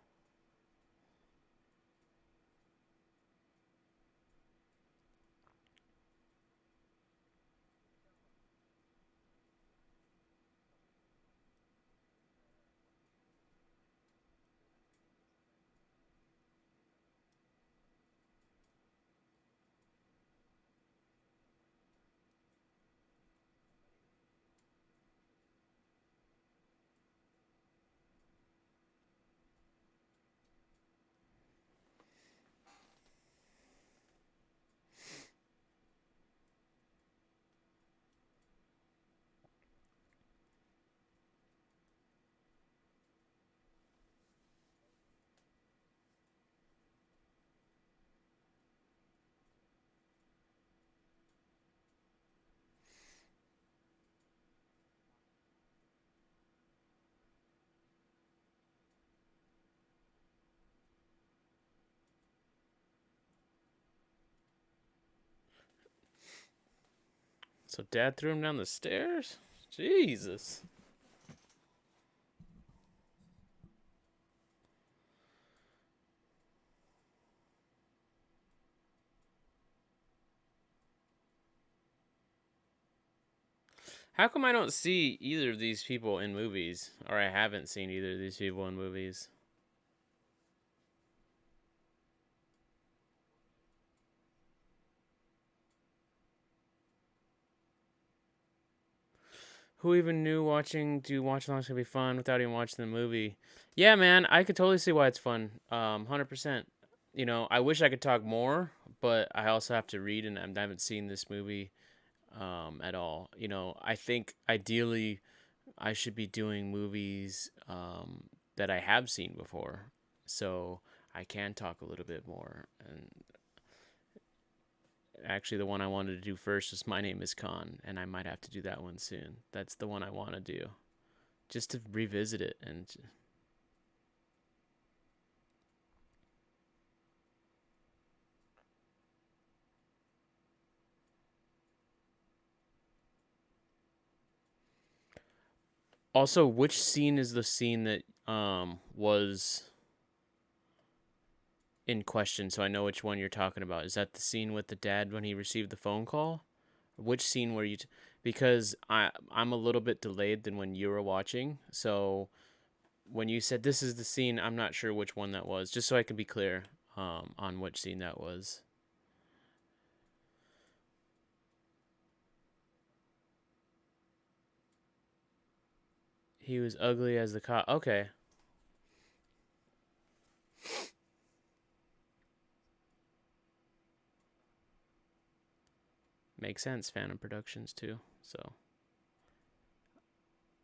So dad threw him down the stairs? Jesus. How come I don't see either of these people in movies? Or I haven't seen either of these people in movies? Who even knew watching do watch alongs could be fun without even watching the movie? Yeah, man, I could totally see why it's fun. 100%. You know, I wish I could talk more, but I also have to read, and I haven't seen this movie at all. You know, I think ideally I should be doing movies that I have seen before, so I can talk a little bit more. And actually, the one I wanted to do first was My Name Is Khan, and I might have to do that one soon. That's the one I want to do, just to revisit it. And also, which scene is the scene that was in question, so I know which one you're talking about? Is that the scene with the dad when he received the phone call? Which scene were you? Because I'm a little bit delayed than when you were watching, so when you said this is the scene, I'm not sure which one that was. Just so I can be clear on which scene that was. He was ugly as the cop. Okay, makes sense. Phantom Productions too. So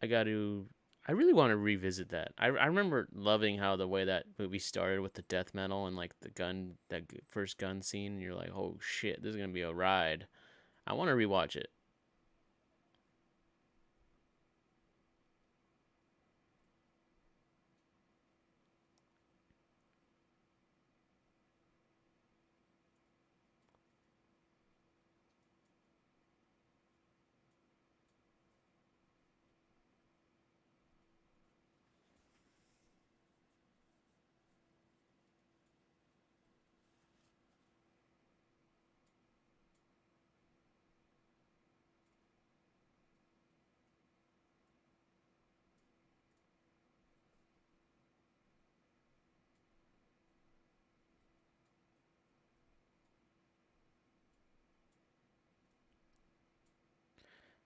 I got to. I really want to revisit that. I remember loving how the way that movie started with the death metal and like the gun, that first gun scene. And you're like, oh shit, this is gonna be a ride. I want to rewatch it.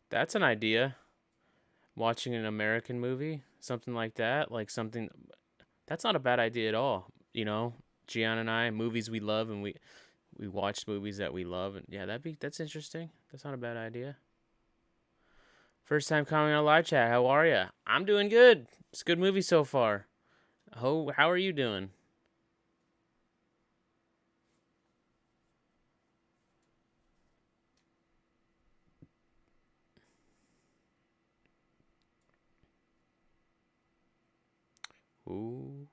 That's an idea. Watching an American movie, something like that, like something that's not a bad idea at all. You know, Gian and I, movies we love, and we watch movies that we love, and yeah, that's interesting. That's not a bad idea. First time coming on live chat. How are you? I'm doing good. It's a good movie so far. How are you doing? Ooh.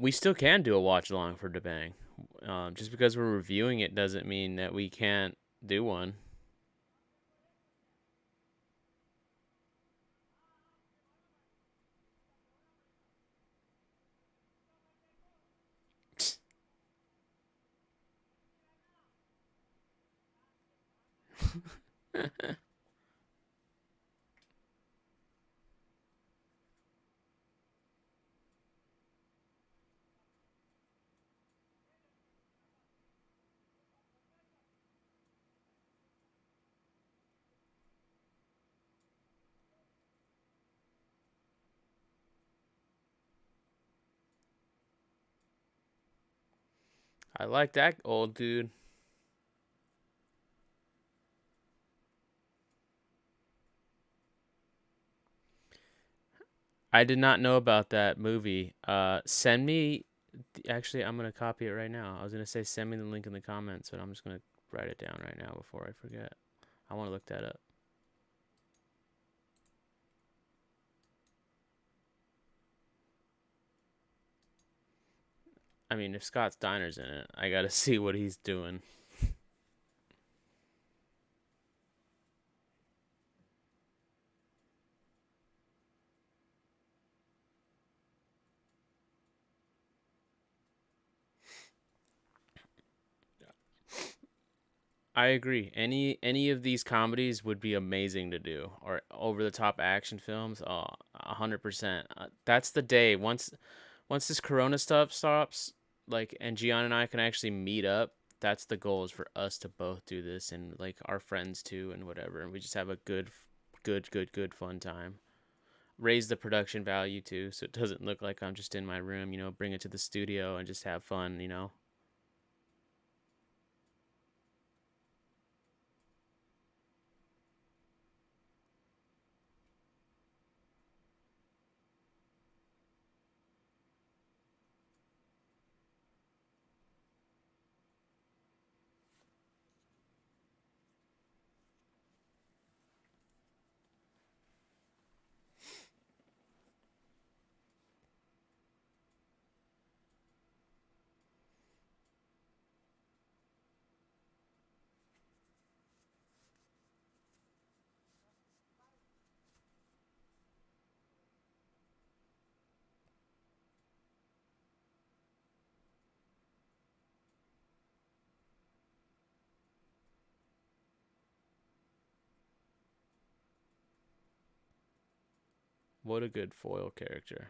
We still can do a watch along for Debang. Just because we're reviewing it doesn't mean that we can't do one. I like that old dude. I did not know about that movie. Send me. Actually, I'm gonna copy it right now. I was gonna say send me the link in the comments, but I'm just gonna write it down right now before I forget. I want to look that up. I mean, if Scott Steiner's in it, I gotta see what he's doing. I agree. Any of these comedies would be amazing to do, or over the top action films. Oh, 100%. That's the day. Once this Corona stuff stops, like, and Gian and I can actually meet up. That's the goal, is for us to both do this, and like our friends too, and whatever, and we just have a good fun time. Raise the production value too, so it doesn't look like I'm just in my room. Bring it to the studio and just have fun. What a good foil character,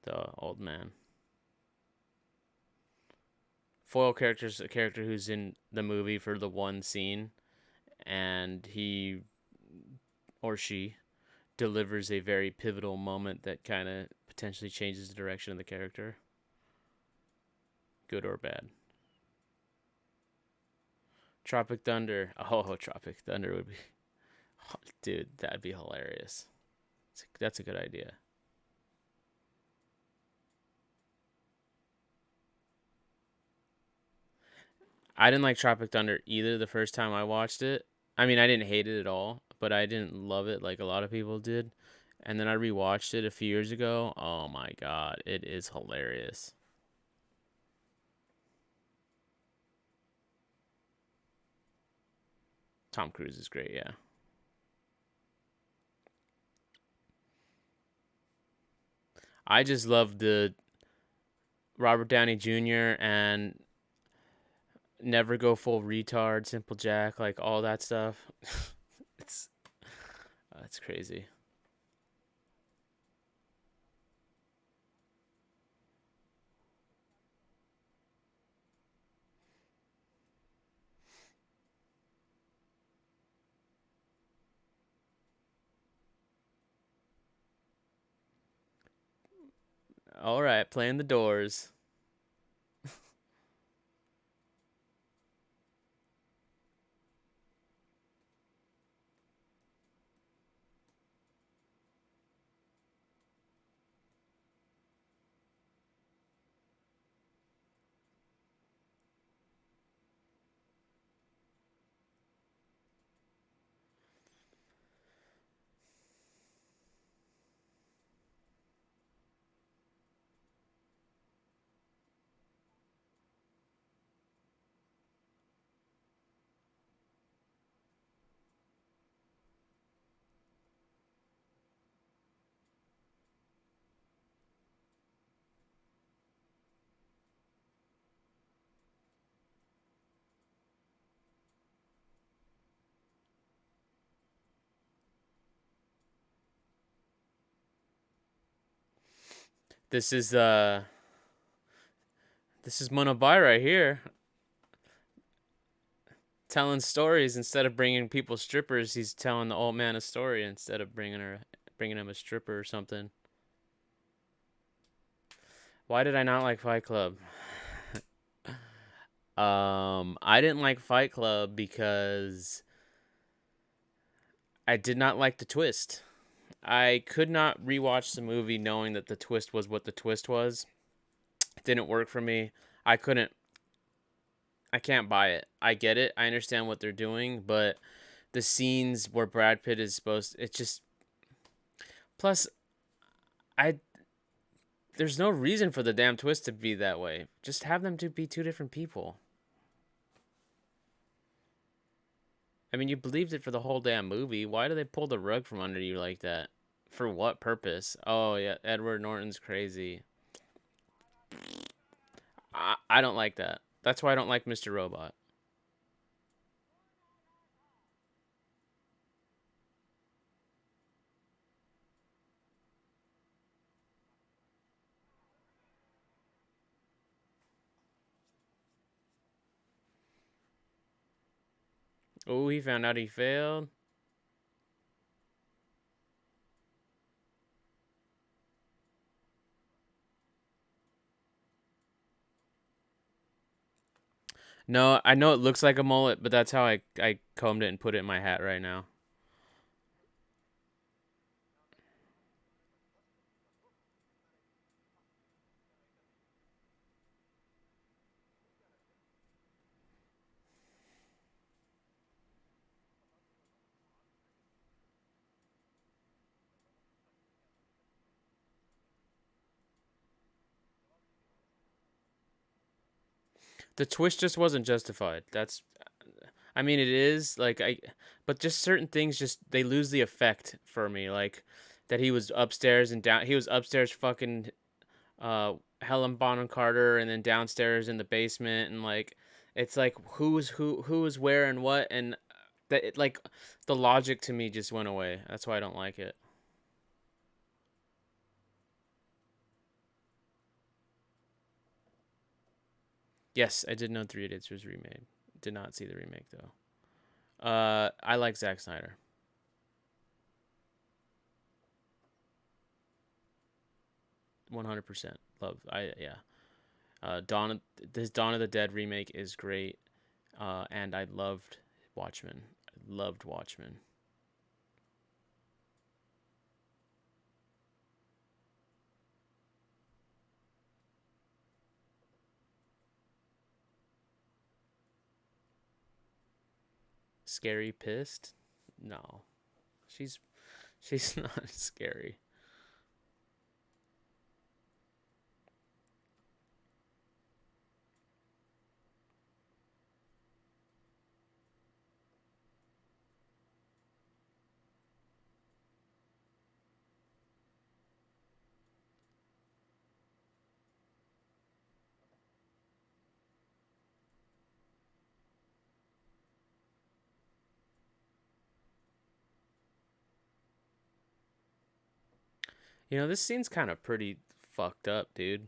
the old man. Foil character is a character who's in the movie for the one scene, and he or she delivers a very pivotal moment that kind of potentially changes the direction of the character, good or bad. Tropic Thunder. Oh, Tropic Thunder would be, oh, dude, that'd be hilarious. That's a good idea. I didn't like Tropic Thunder either the first time I watched it. I mean, I didn't hate it at all, but I didn't love it like a lot of people did. And then I rewatched it a few years ago. Oh my god, it is hilarious. Tom Cruise is great, yeah. I just love the Robert Downey Jr. and Never Go Full Retard, Simple Jack, like all that stuff. it's it's crazy. All right, playing the Doors. This is this is Monobai right here, telling stories instead of bringing people strippers. He's telling the old man a story instead of bringing him a stripper or something. Why did I not like Fight Club? I didn't like Fight Club because I did not like the twist. I could not rewatch the movie knowing that the twist was what the twist was. It didn't work for me. I couldn't. I can't buy it. I get it. I understand what they're doing, but the scenes where Brad Pitt is supposed, it just. Plus, I there's no reason for the damn twist to be that way. Just have them to be two different people. I mean, you believed it for the whole damn movie. Why do they pull the rug from under you like that? For what purpose? Oh yeah, Edward Norton's crazy. I don't like that. That's why I don't like Mr. Robot. Oh, he found out he failed. No, I know it looks like a mullet, but that's how I combed it and put it in my hat right now. The twist just wasn't justified. I mean, it is like but just certain things just they lose the effect for me. Like that he was upstairs and down. He was upstairs fucking Helen Bonham Carter, and then downstairs in the basement, and like it's like who is where and what, and that it, like the logic to me just went away. That's why I don't like it. Yes, I did know Three Idiots was remade. Did not see the remake though. I like Zack Snyder. 100% love. I yeah. Dawn this Dawn of the Dead remake is great. And I loved Watchmen. I loved Watchmen. Scary pissed? No. She's she's not scary. You know, this scene's kind of pretty fucked up, dude.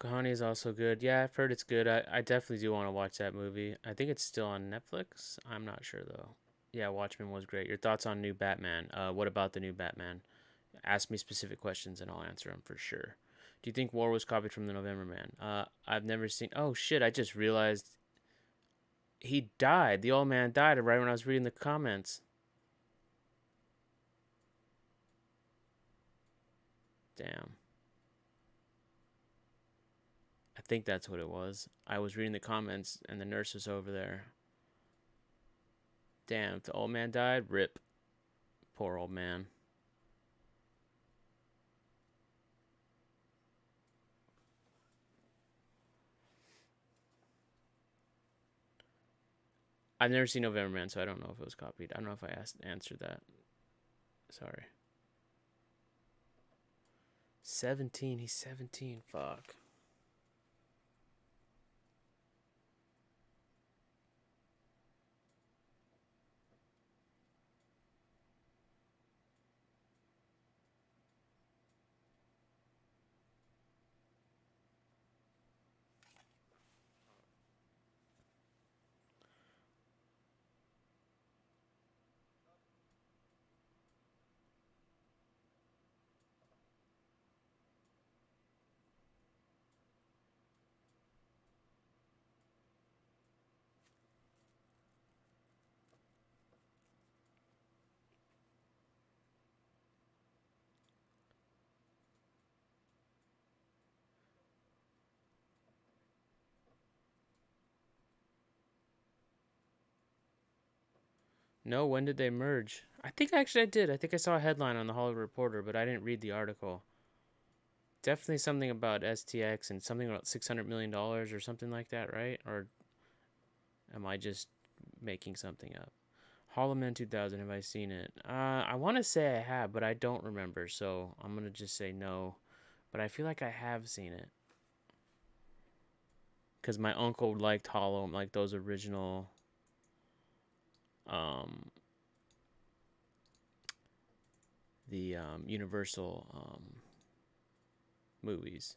Kahani is also good. Yeah, I've heard it's good. I definitely do want to watch that movie. I think it's still on Netflix. I'm not sure though. Yeah, Watchmen was great. Your thoughts on new Batman? What about the new Batman? Ask me specific questions and I'll answer them for sure. Do you think War was copied from the November Man? I've never seen. Oh shit! I just realized he died. The old man died right when I was reading the comments. Damn. I think that's what it was. I was reading the comments and the nurse was over there. Damn, if the old man died, rip. Poor old man. I've never seen November Man, so I don't know if it was copied. I don't know if I answered that. Sorry. 17. He's 17. Fuck. No, when did they merge? I think actually I did. I think I saw a headline on the Hollywood Reporter, but I didn't read the article. Definitely something about STX and something about $600 million or something like that, right? Or am I just making something up? Hollow Man 2000, have I seen it? I want to say I have, but I don't remember, so I'm going to just say no. But I feel like I have seen it. Because my uncle liked Hollow, like those original um, the Universal movies.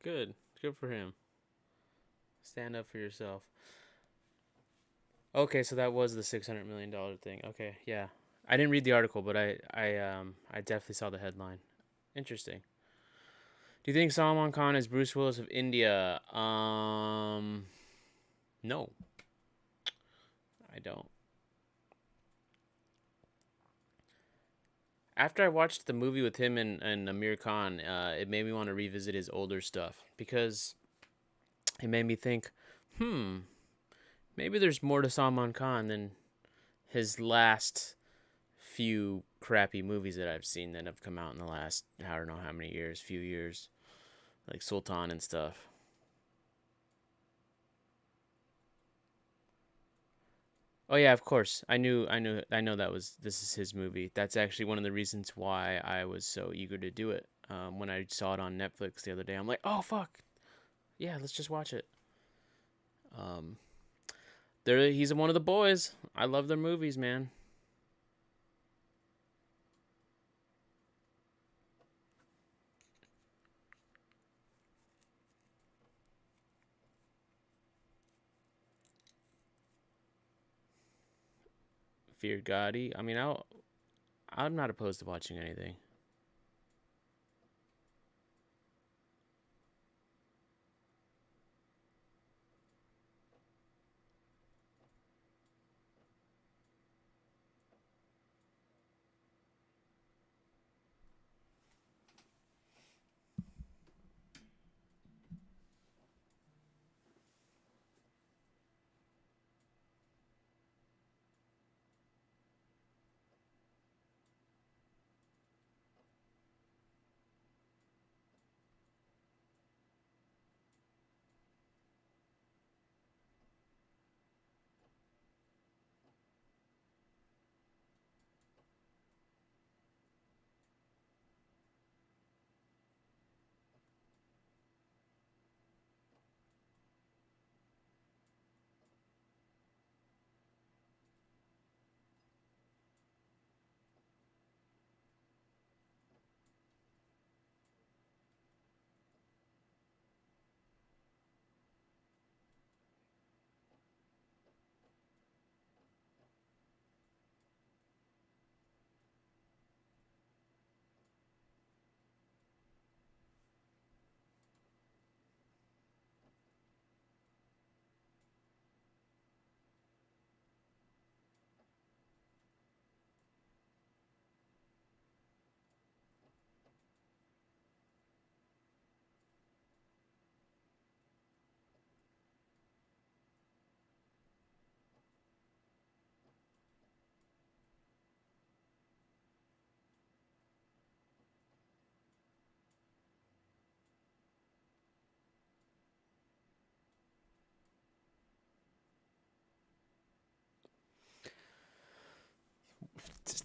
Good. Good for him. Stand up for yourself. Okay, so that was the $600 million thing. Okay, yeah. I didn't read the article, but I definitely saw the headline. Interesting. Do you think Salman Khan is Bruce Willis of India? No, I don't. After I watched the movie with him and Amir Khan, it made me want to revisit his older stuff because it made me think, hmm, maybe there's more to Salman Khan than his last few crappy movies that I've seen that have come out in the last I don't know how many years, few years, like Sultan and stuff. Oh yeah, of course. I know that was this is his movie. That's actually one of the reasons why I was so eager to do it. When I saw it on Netflix the other day, I'm like, oh fuck, yeah, let's just watch it. Um, he's one of the boys. I love their movies, man. Fear Gotti. I mean, I'm not opposed to watching anything.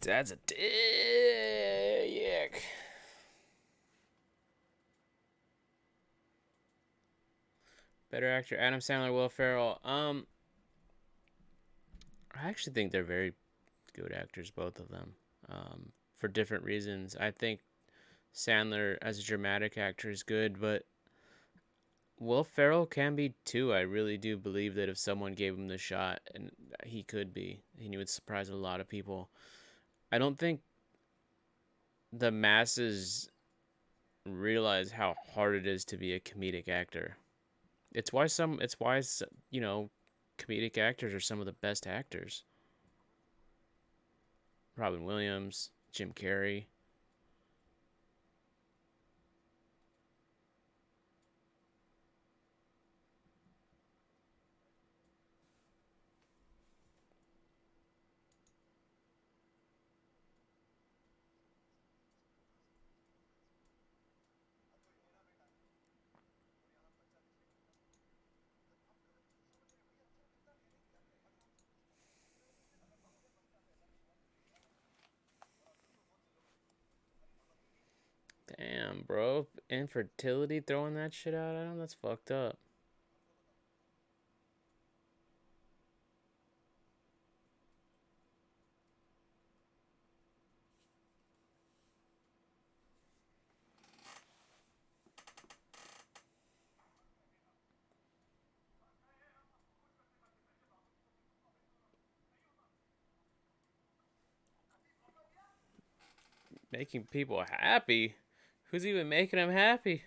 That's a dick. Better actor: Adam Sandler, Will Ferrell. I actually think they're very good actors, both of them, for different reasons. I think Sandler as a dramatic actor is good, but Will Ferrell can be too. I really do believe that if someone gave him the shot, and he could be, he would surprise a lot of people. I don't think the masses realize how hard it is to be a comedic actor. It's why you know comedic actors are some of the best actors. Robin Williams, Jim Carrey. Damn, bro, infertility throwing that shit out at him. That's fucked up. Making people happy? Who's even making them happy?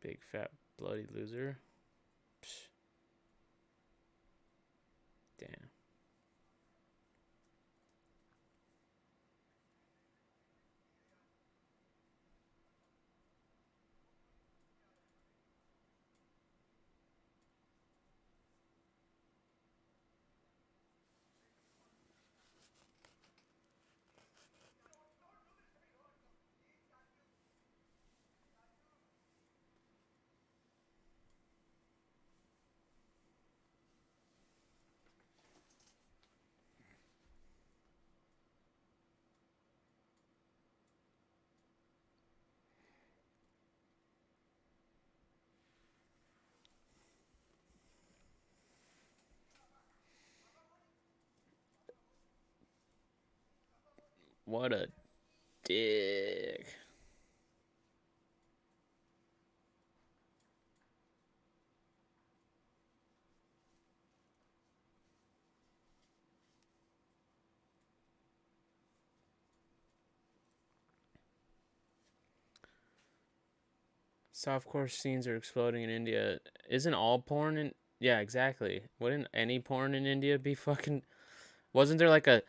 Big fat bloody loser. Psh, damn. What a dick. Softcore scenes are exploding in India. Isn't all porn in? Yeah, exactly. Wouldn't any porn in India be fucking? Wasn't there like a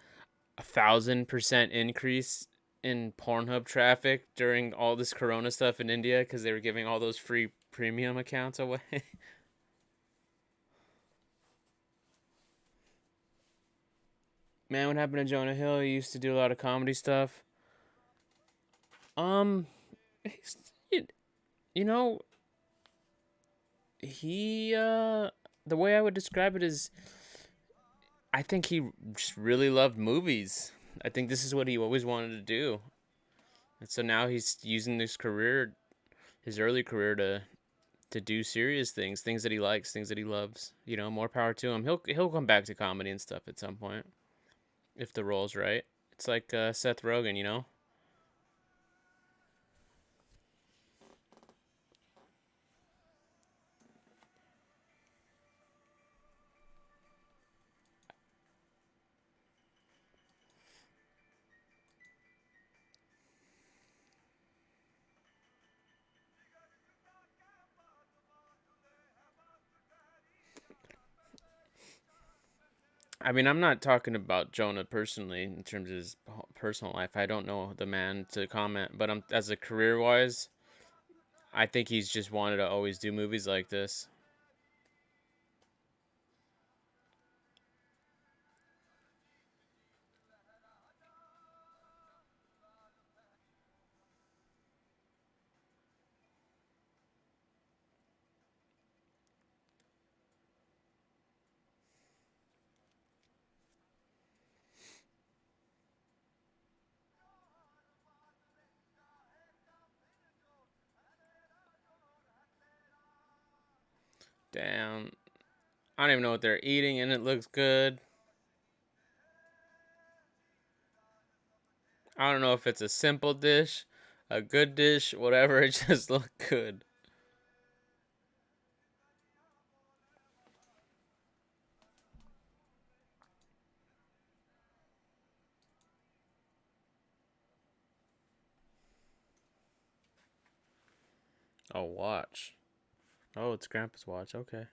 1,000% increase in Pornhub traffic during all this Corona stuff in India because they were giving all those free premium accounts away? Man, what happened to Jonah Hill? He used to do a lot of comedy stuff. Um, he's, you know, he the way I would describe it is I think he just really loved movies. I think this is what he always wanted to do. And so now he's using this career, his early career to do serious things, things that he likes, things that he loves. You know, more power to him. He'll come back to comedy and stuff at some point if the role's right. It's like Seth Rogen, you know. I mean, I'm not talking about Jonah personally in terms of his personal life. I don't know the man to comment, but as a career wise, I think he's just wanted to always do movies like this. Damn, I don't even know what they're eating, and it looks good. I don't know if it's a simple dish, a good dish, whatever. It just looked good. Oh, watch. Oh, it's Grandpa's watch. Okay.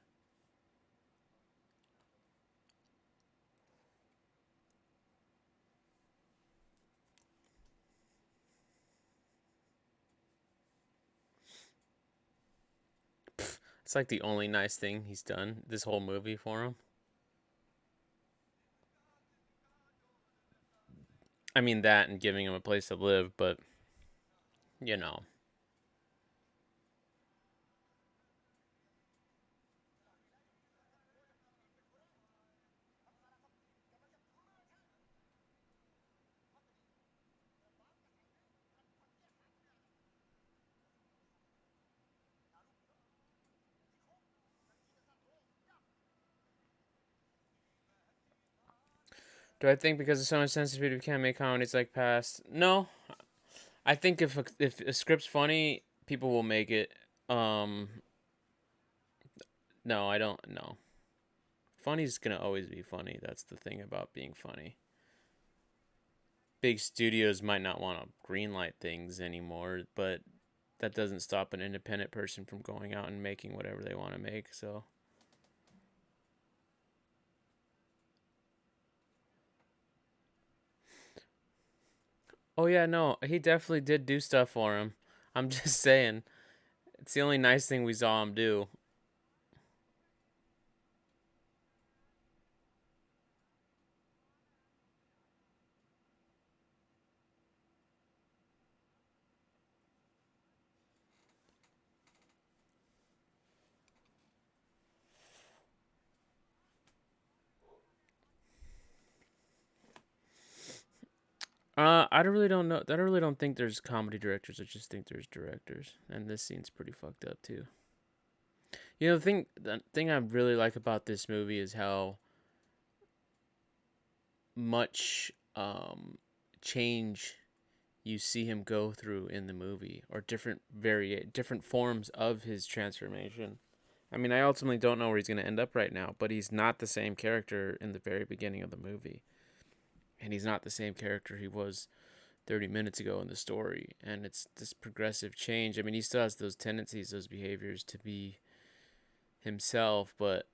It's like the only nice thing he's done this whole movie for him. I mean that and giving him a place to live, but you know. Do I think because of so much sensitivity we can't make comedies like past? No, I think if a script's funny, people will make it. Um, no, I don't. No, funny's gonna always be funny. That's the thing about being funny. Big studios might not want to greenlight things anymore, but that doesn't stop an independent person from going out and making whatever they want to make. So, oh yeah, no, he definitely did do stuff for him. I'm just saying, it's the only nice thing we saw him do. I don't really don't know. I don't really don't think there's comedy directors. I just think there's directors, and this scene's pretty fucked up too. You know, the thing I really like about this movie is how much change you see him go through in the movie, or different forms of his transformation. I mean, I ultimately don't know where he's going to end up right now, but he's not the same character in the very beginning of the movie, and he's not the same character he was 30 minutes ago in the story. And it's this progressive change. I mean, he still has those tendencies, those behaviors to be himself, but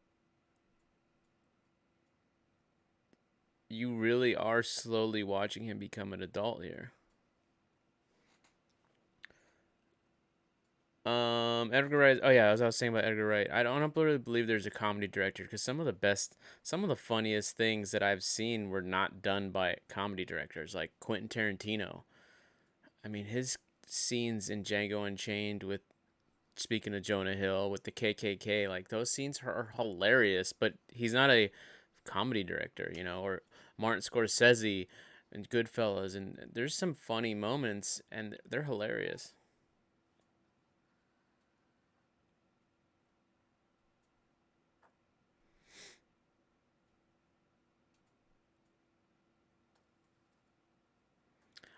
you really are slowly watching him become an adult here. Edgar Wright. Oh yeah, as I was saying about Edgar Wright, I don't really believe there's a comedy director because some of the funniest things that I've seen were not done by comedy directors, like Quentin Tarantino. I mean, his scenes in Django Unchained with, speaking of Jonah Hill, with the KKK, like those scenes are hilarious, but he's not a comedy director, or Martin Scorsese and Goodfellas, and there's some funny moments and they're hilarious.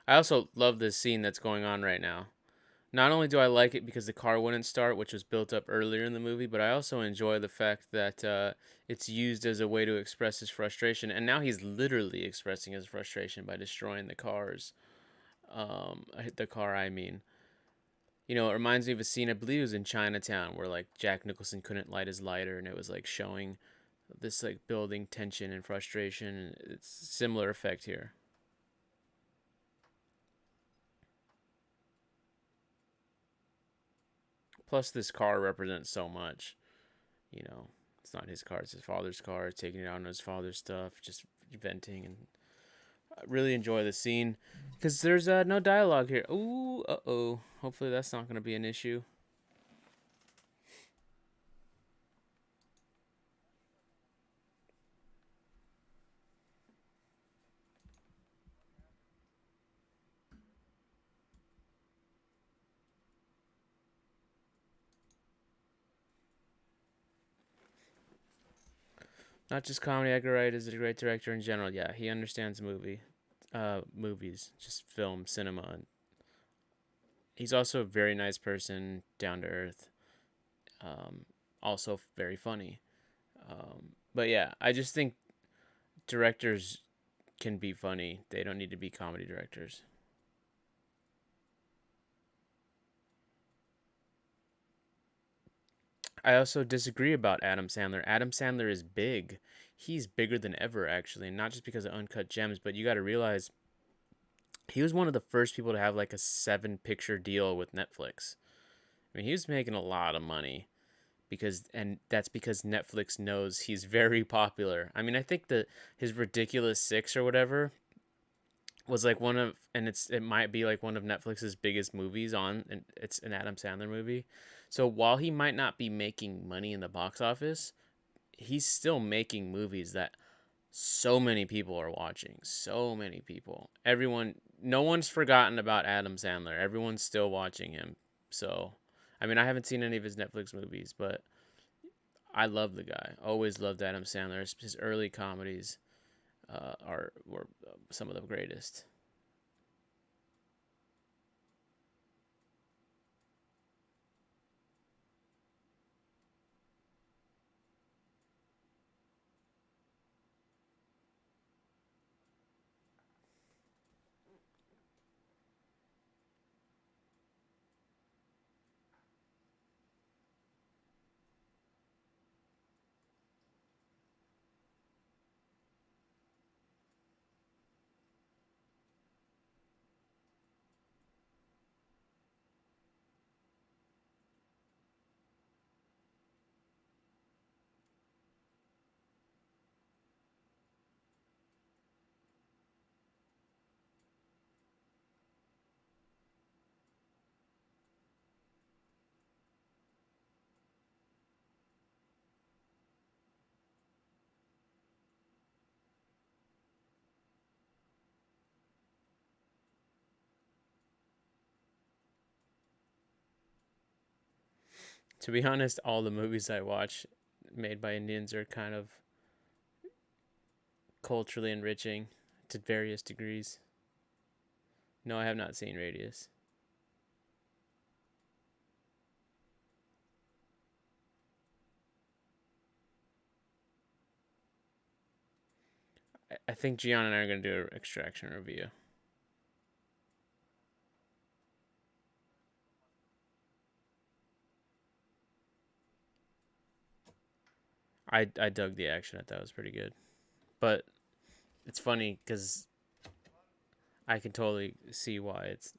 I also love this scene that's going on right now. Not only do I like it because the car wouldn't start, which was built up earlier in the movie, but I also enjoy the fact that it's used as a way to express his frustration. And now he's literally expressing his frustration by destroying the cars. The car, I mean. It reminds me of a scene, I believe it was in Chinatown, where like Jack Nicholson couldn't light his lighter, and it was like showing this like building tension and frustration. It's similar effect here. Plus, this car represents so much. You know, it's not his car; it's his father's car. Taking it out on his father's stuff, just venting, and I really enjoy the scene because there's no dialogue here. Ooh, uh-oh. Hopefully, that's not going to be an issue. Not just comedy. Edgar Wright is a great director in general. Yeah, he understands movies, just film, cinema. And he's also a very nice person, down to earth. Um, Also very funny. But yeah, I just think directors can be funny. They don't need to be comedy directors. I also disagree about Adam Sandler. Adam Sandler is big. He's bigger than ever, actually, and not just because of Uncut Gems, but you got to realize he was one of the first people to have like a seven picture deal with Netflix. I mean, he was making a lot of money and that's because Netflix knows he's very popular. I mean, I think that his Ridiculous Six or whatever was like it might be like one of Netflix's biggest movies on, and it's an Adam Sandler movie. So while he might not be making money in the box office, he's still making movies that so many people are watching. So many people. No one's forgotten about Adam Sandler. Everyone's still watching him. So, I mean, I haven't seen any of his Netflix movies, but I love the guy. Always loved Adam Sandler. His early comedies. are were some of the greatest. To be honest, all the movies I watch made by Indians are kind of culturally enriching to various degrees. No, I have not seen Radius. I think Gian and I are going to do an Extraction review. I dug the action. I thought it was pretty good. But it's funny because I can totally see why it's.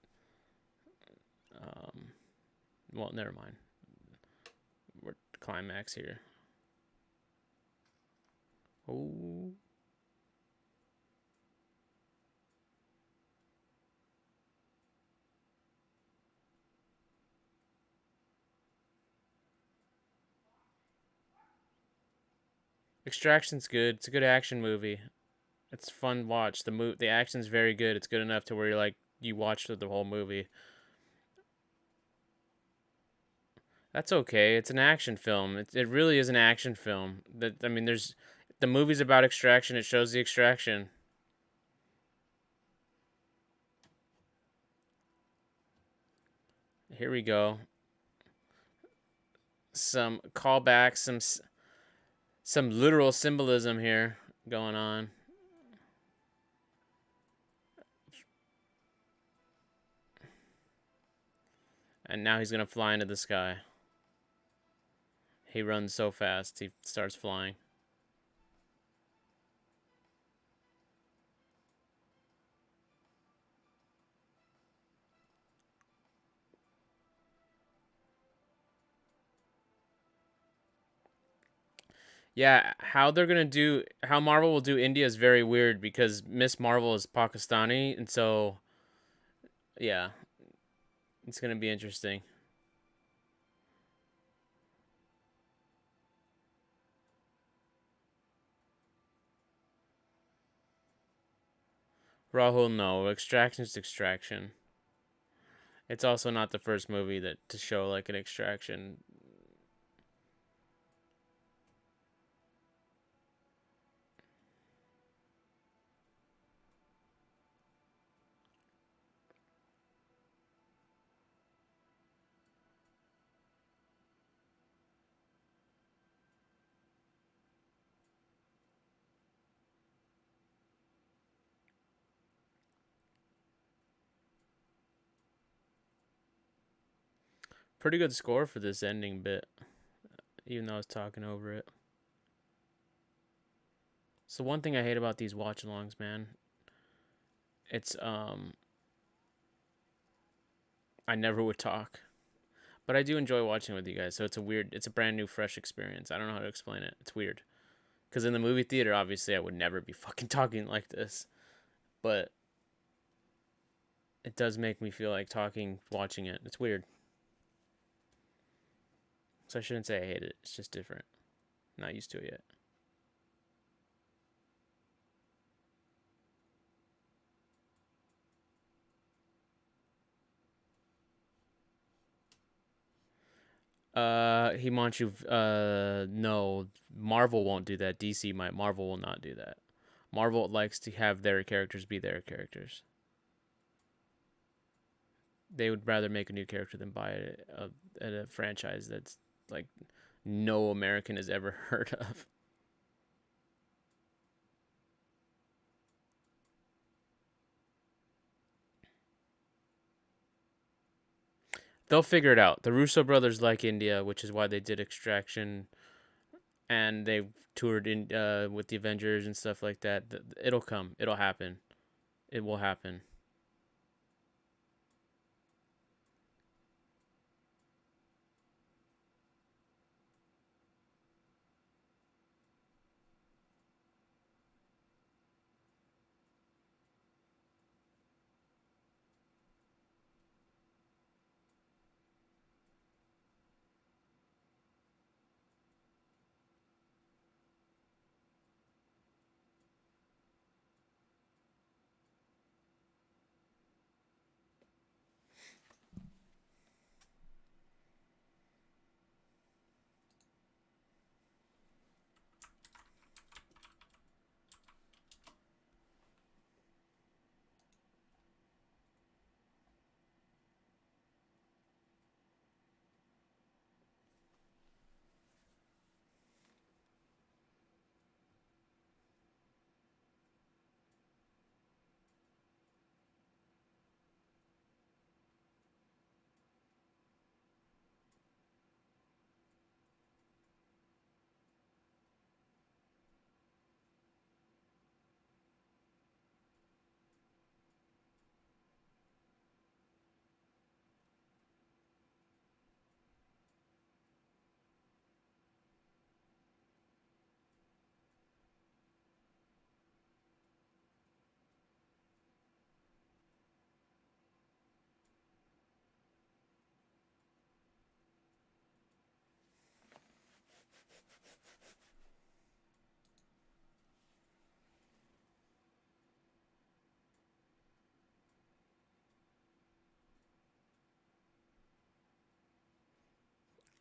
Um, well, never mind. We're climax here. Oh, Extraction's good. It's a good action movie. It's fun watch. The action's very good. It's good enough to where you're like you watched the whole movie. That's okay. It's an action film. It really is an action film. That I mean, there's the movie's about extraction. It shows the extraction. Here we go. Some callbacks. Some literal symbolism here going on. And now he's gonna fly into the sky. He runs so fast. He starts flying. Yeah, how Marvel will do India is very weird because Miss Marvel is Pakistani, and so yeah, it's gonna be interesting. Rahul, no, Extraction's Extraction. It's also not the first movie that to show like an extraction. Pretty good score for this ending bit, even though I was talking over it. So one thing I hate about these watch-alongs, man, it's I never would talk, but I do enjoy watching with you guys. So it's a brand new, fresh experience. I don't know how to explain it. It's weird because in the movie theater, obviously, I would never be fucking talking like this, but it does make me feel like talking watching it. It's weird. So I shouldn't say I hate it. It's just different. Not used to it yet. Himanshu, no, Marvel won't do that. DC might. Marvel will not do that. Marvel likes to have their characters be their characters. They would rather make a new character than buy a franchise that's like no American has ever heard of. They'll figure it out. The Russo brothers like India, which is why they did Extraction, and they toured in with the Avengers and stuff like that. It'll come. It'll happen. It will happen.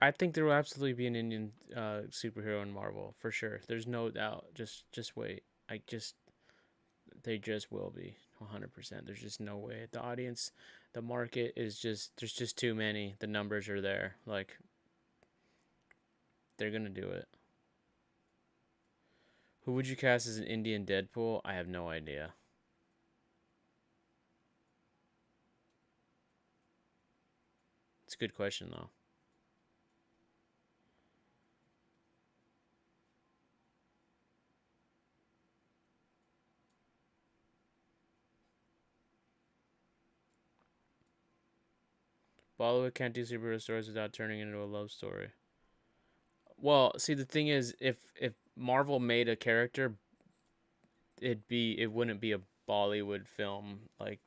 I think there will absolutely be an Indian superhero in Marvel for sure. There's no doubt. Just wait. I just they just will be 100%. There's just no way. The audience, the market is just there's just too many. The numbers are there. Like they're gonna do it. Who would you cast as an Indian Deadpool? I have no idea. It's a good question though. Bollywood can't do superhero stories without turning it into a love story. Well, see, the thing is, if Marvel made a character, it wouldn't be a Bollywood film. Like,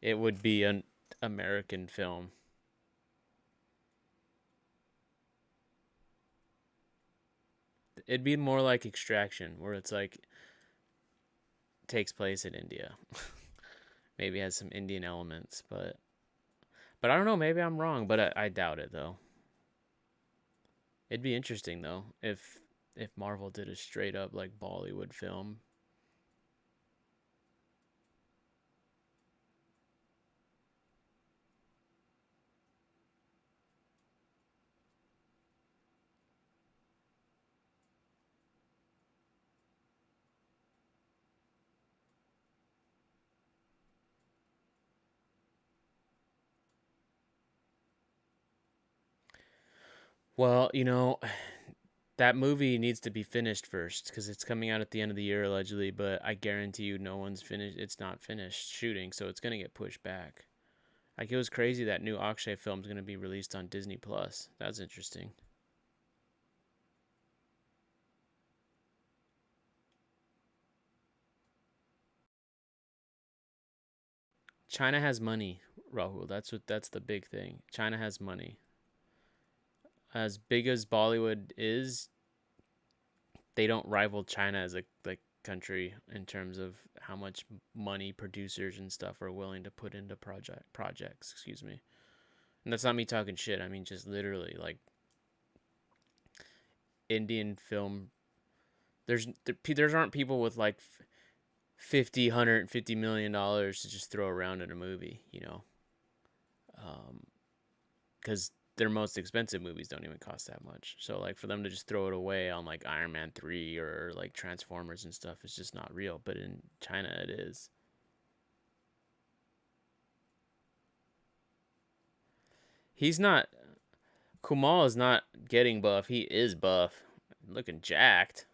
it would be an American film. It'd be more like Extraction, where it's like takes place in India. Maybe has some Indian elements, but I don't know. Maybe I'm wrong, but I doubt it though. It'd be interesting though if Marvel did a straight up like Bollywood film. Well, that movie needs to be finished first because it's coming out at the end of the year allegedly, but I guarantee you no one's finished. It's not finished shooting, so it's gonna get pushed back. Like it was crazy that new Akshay film's gonna be released on Disney Plus. That's interesting. China has money, Rahul. That's the big thing. China has money. As big as Bollywood is, they don't rival China as a like country in terms of how much money producers and stuff are willing to put into projects. Excuse me, and that's not me talking shit. I mean just literally like Indian film There's aren't people with like 50, $150 million to just throw around in a movie, because their most expensive movies don't even cost that much. So like for them to just throw it away on like Iron Man 3 or like Transformers and stuff is just not real. But in China, it is. He's not. Kumal is not getting buff. He is buff, looking jacked.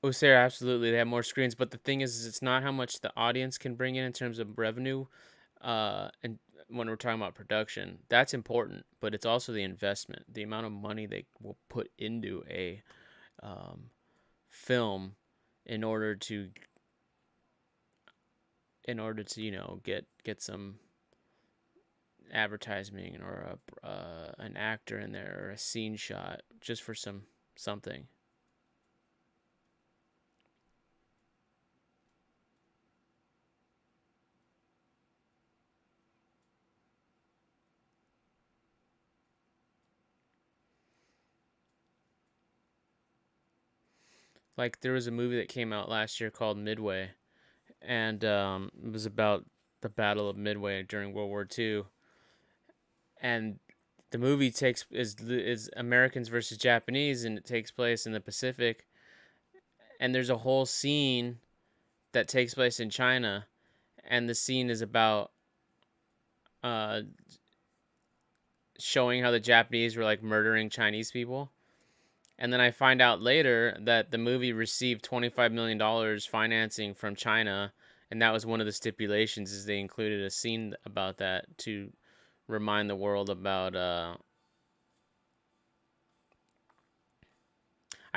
Oh, Sarah, absolutely. They have more screens, but the thing is it's not how much the audience can bring in terms of revenue. And when we're talking about production, that's important, but it's also the investment, the amount of money they will put into a um, film in order to get some advertising or an actor in there or a scene shot just for something. Like there was a movie that came out last year called Midway, and it was about the Battle of Midway during World War II. And the movie is Americans versus Japanese, and it takes place in the Pacific. And there's a whole scene that takes place in China, and the scene is about uh, showing how the Japanese were like murdering Chinese people. And then I find out later that the movie received $25 million financing from China, and that was one of the stipulations is they included a scene about that to remind the world about. I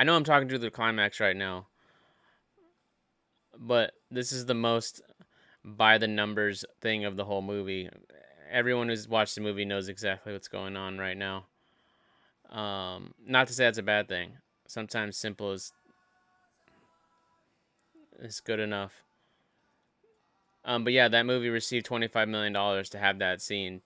know I'm talking to the climax right now, but this is the most by the numbers thing of the whole movie. Everyone who's watched the movie knows exactly what's going on right now. Not to say that's a bad thing. Sometimes simple is good enough. But yeah, that movie received $25 million to have that scene.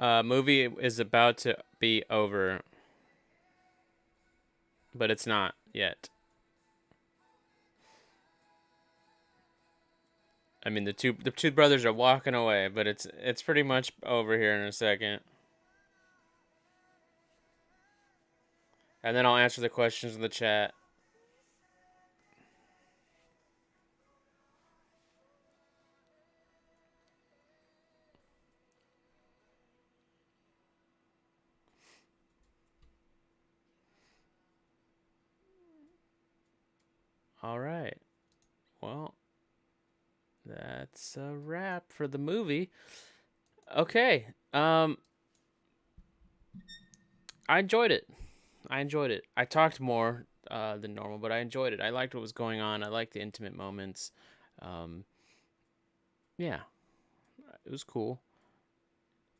Movie is about to be over, but it's not yet. I mean, the two brothers are walking away, but it's pretty much over here in a second. And then I'll answer the questions in the chat. All right. Well, that's a wrap for the movie. Okay. I enjoyed it. I enjoyed it. I talked more than normal, but I enjoyed it. I liked what was going on. I liked the intimate moments. Um, yeah, it was cool.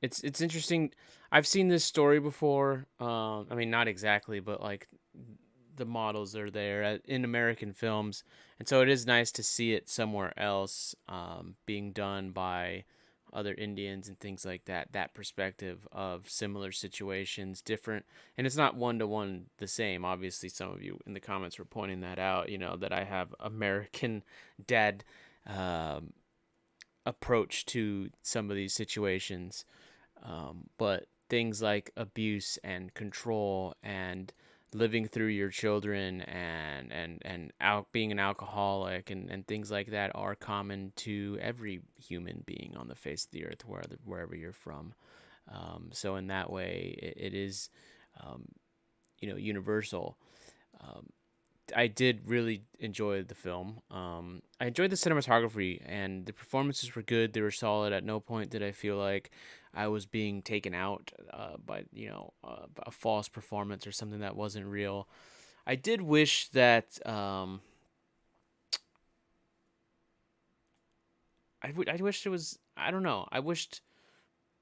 It's interesting. I've seen this story before. I mean, not exactly, but like the models are there in American films, and so it is nice to see it somewhere else, being done by other Indians and things like that. That perspective of similar situations, different, and it's not one to one the same. Obviously, some of you in the comments were pointing that out. You know that I have American dad um, approach to some of these situations, but things like abuse and control and living through your children and out being an alcoholic and things like that are common to every human being on the face of the earth, wherever you're from. So in that way, it is, um, universal. Um, I did really enjoy the film. I enjoyed the cinematography and the performances were good. They were solid. At no point did I feel like I was being taken out by a false performance or something that wasn't real. I did wish that I wished it was. I don't know. I wished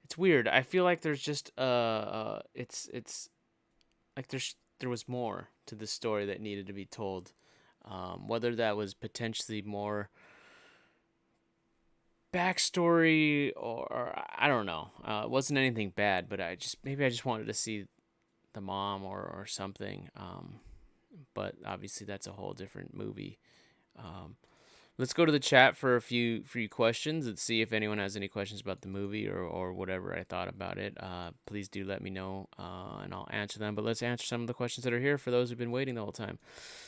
it's weird. I feel like there's just it's like there was more to the story that needed to be told. Whether that was potentially more backstory or I don't know. It wasn't anything bad, but I just wanted to see the mom or something. But obviously that's a whole different movie. Um, let's go to the chat for a few questions and see if anyone has any questions about the movie or whatever I thought about it. Please do let me know and I'll answer them. But let's answer some of the questions that are here for those who've been waiting the whole time.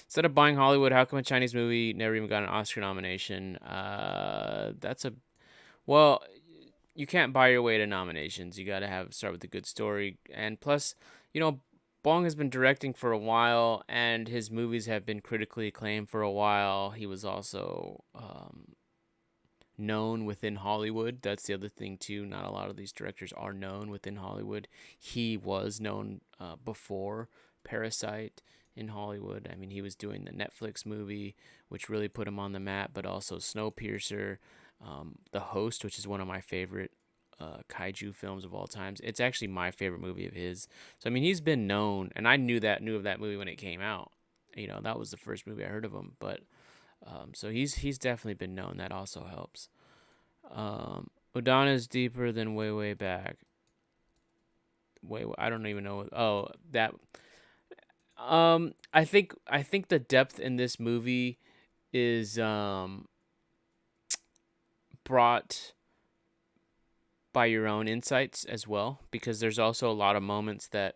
Instead of buying Hollywood, how come a Chinese movie never even got an Oscar nomination? That's a well, you can't buy your way to nominations. You got to have start with a good story, and plus, you know, Bong has been directing for a while, and his movies have been critically acclaimed for a while. He was also known within Hollywood. That's the other thing too. Not a lot of these directors are known within Hollywood. He was known before Parasite in Hollywood. I mean, he was doing the Netflix movie, which really put him on the map, but also Snowpiercer, The Host, which is one of my favorite kaiju films of all times. It's actually my favorite movie of his. So I mean, he's been known, and I knew of that movie when it came out. You know, that was the first movie I heard of him, but so he's definitely been known. That also helps. Udaan is deeper than way back. I don't even know. Oh, that. I think the depth in this movie is brought by your own insights as well, because there's also a lot of moments that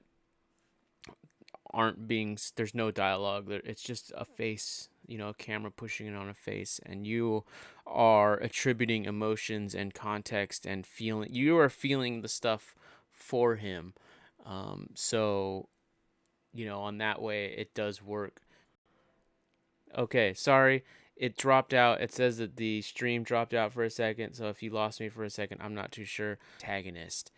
aren't being. There's no dialogue. It's just a face, a camera pushing it on a face, and you are attributing emotions and context and feeling. You are feeling the stuff for him. So on that way, it does work. Okay, sorry. It dropped out. It says that the stream dropped out for a second. So if you lost me for a second, I'm not too sure. Antagonist.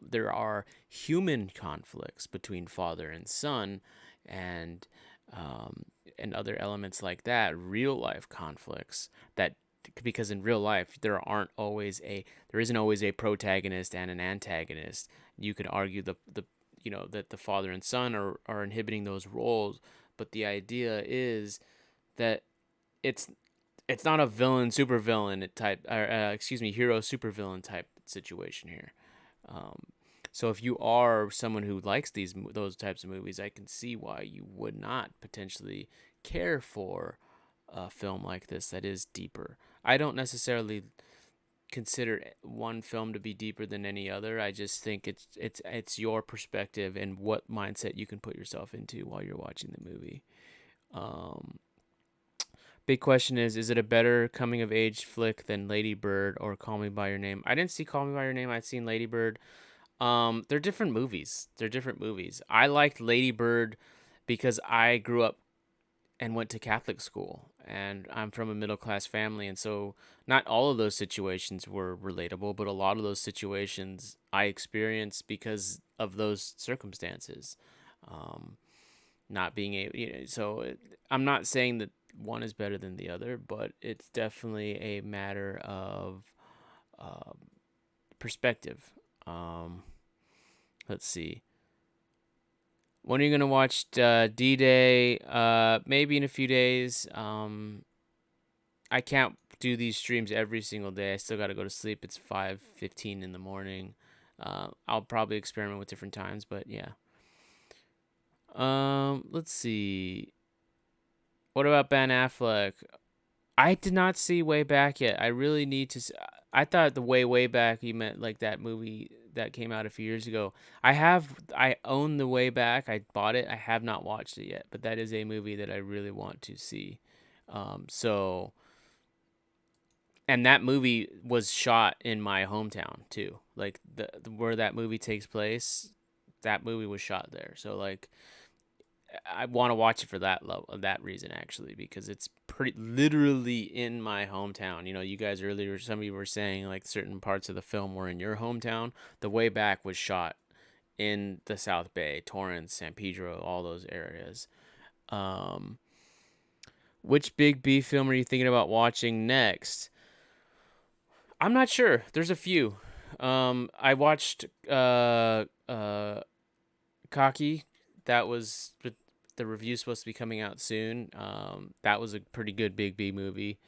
There are human conflicts between father and son, and um, and other elements like that. Real life conflicts that because in real life there isn't always a protagonist and an antagonist. You could argue the that the father and son are inhibiting those roles, but the idea is that it's it's not a villain supervillain type, or excuse me, hero supervillain type situation here. Um, so if you are someone who likes those types of movies, I can see why you would not potentially care for a film like this that is deeper. I don't necessarily consider one film to be deeper than any other. I just think it's your perspective and what mindset you can put yourself into while you're watching the movie. Um, Big question is it a better coming of age flick than Lady Bird or Call Me by Your Name? I didn't see Call Me by Your Name. I'd seen Lady Bird. They're different movies. I liked Lady Bird because I grew up and went to Catholic school, and I'm from a middle class family, and so not all of those situations were relatable, but a lot of those situations I experienced because of those circumstances. Um, Not being able, I'm not saying that one is better than the other, but it's definitely a matter of uh, perspective. Um, let's see. When are you gonna watch D Day? Maybe in a few days. I can't do these streams every single day. I still got to go to sleep. It's 5:15 in the morning. I'll probably experiment with different times, but yeah. Let's see. What about Ben Affleck? I did not see Way Back yet. I really need to. I thought the Way Back you meant like that movie that came out a few years ago. I own the Way Back. I bought it. I have not watched it yet, but that is a movie that I really want to see. So and that movie was shot in my hometown too. Like where that movie takes place, that movie was shot there. So like I want to watch it for that reason actually, because it's pretty literally in my hometown. You guys earlier, some of you were saying like certain parts of the film were in your hometown. The Way Back was shot in the South Bay, Torrance, San Pedro, all those areas. Um, which Big B film are you thinking about watching next? I'm not sure. There's a few. I watched Cocky. That was the review's supposed to be coming out soon. That was a pretty good Big B movie.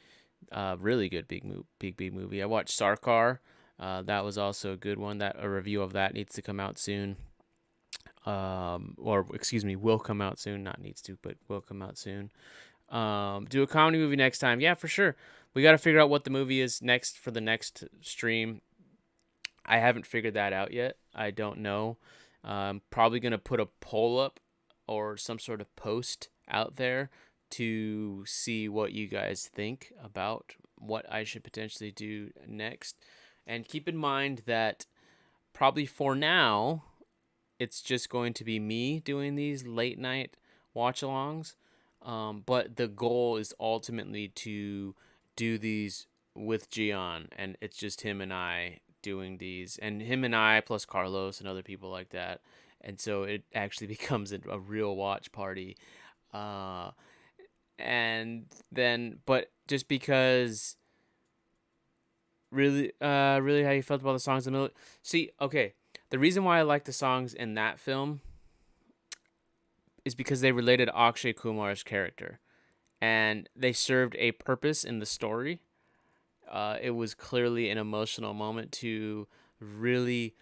Really good Big B movie. I watched Sarkar. That was also a good one. That a review of that needs to come out soon. Or excuse me, will come out soon. Not needs to, but will come out soon. Do a comedy movie next time. Yeah, for sure. We got to figure out what the movie is next for the next stream. I haven't figured that out yet. I don't know. I'm probably going to put a poll up or some sort of post out there to see what you guys think about what I should potentially do next. And keep in mind that probably for now, it's just going to be me doing these late night watch alongs. But the goal is ultimately to do these with Gian, and it's just him and I doing these, and him and I plus Carlos and other people like that. And so it actually becomes a real watch party. Uh, and then, but just because really how you felt about the songs in the middle. See, okay, the reason why I like the songs in that film is because they related Akshay Kumar's character, and they served a purpose in the story. It was clearly an emotional moment to really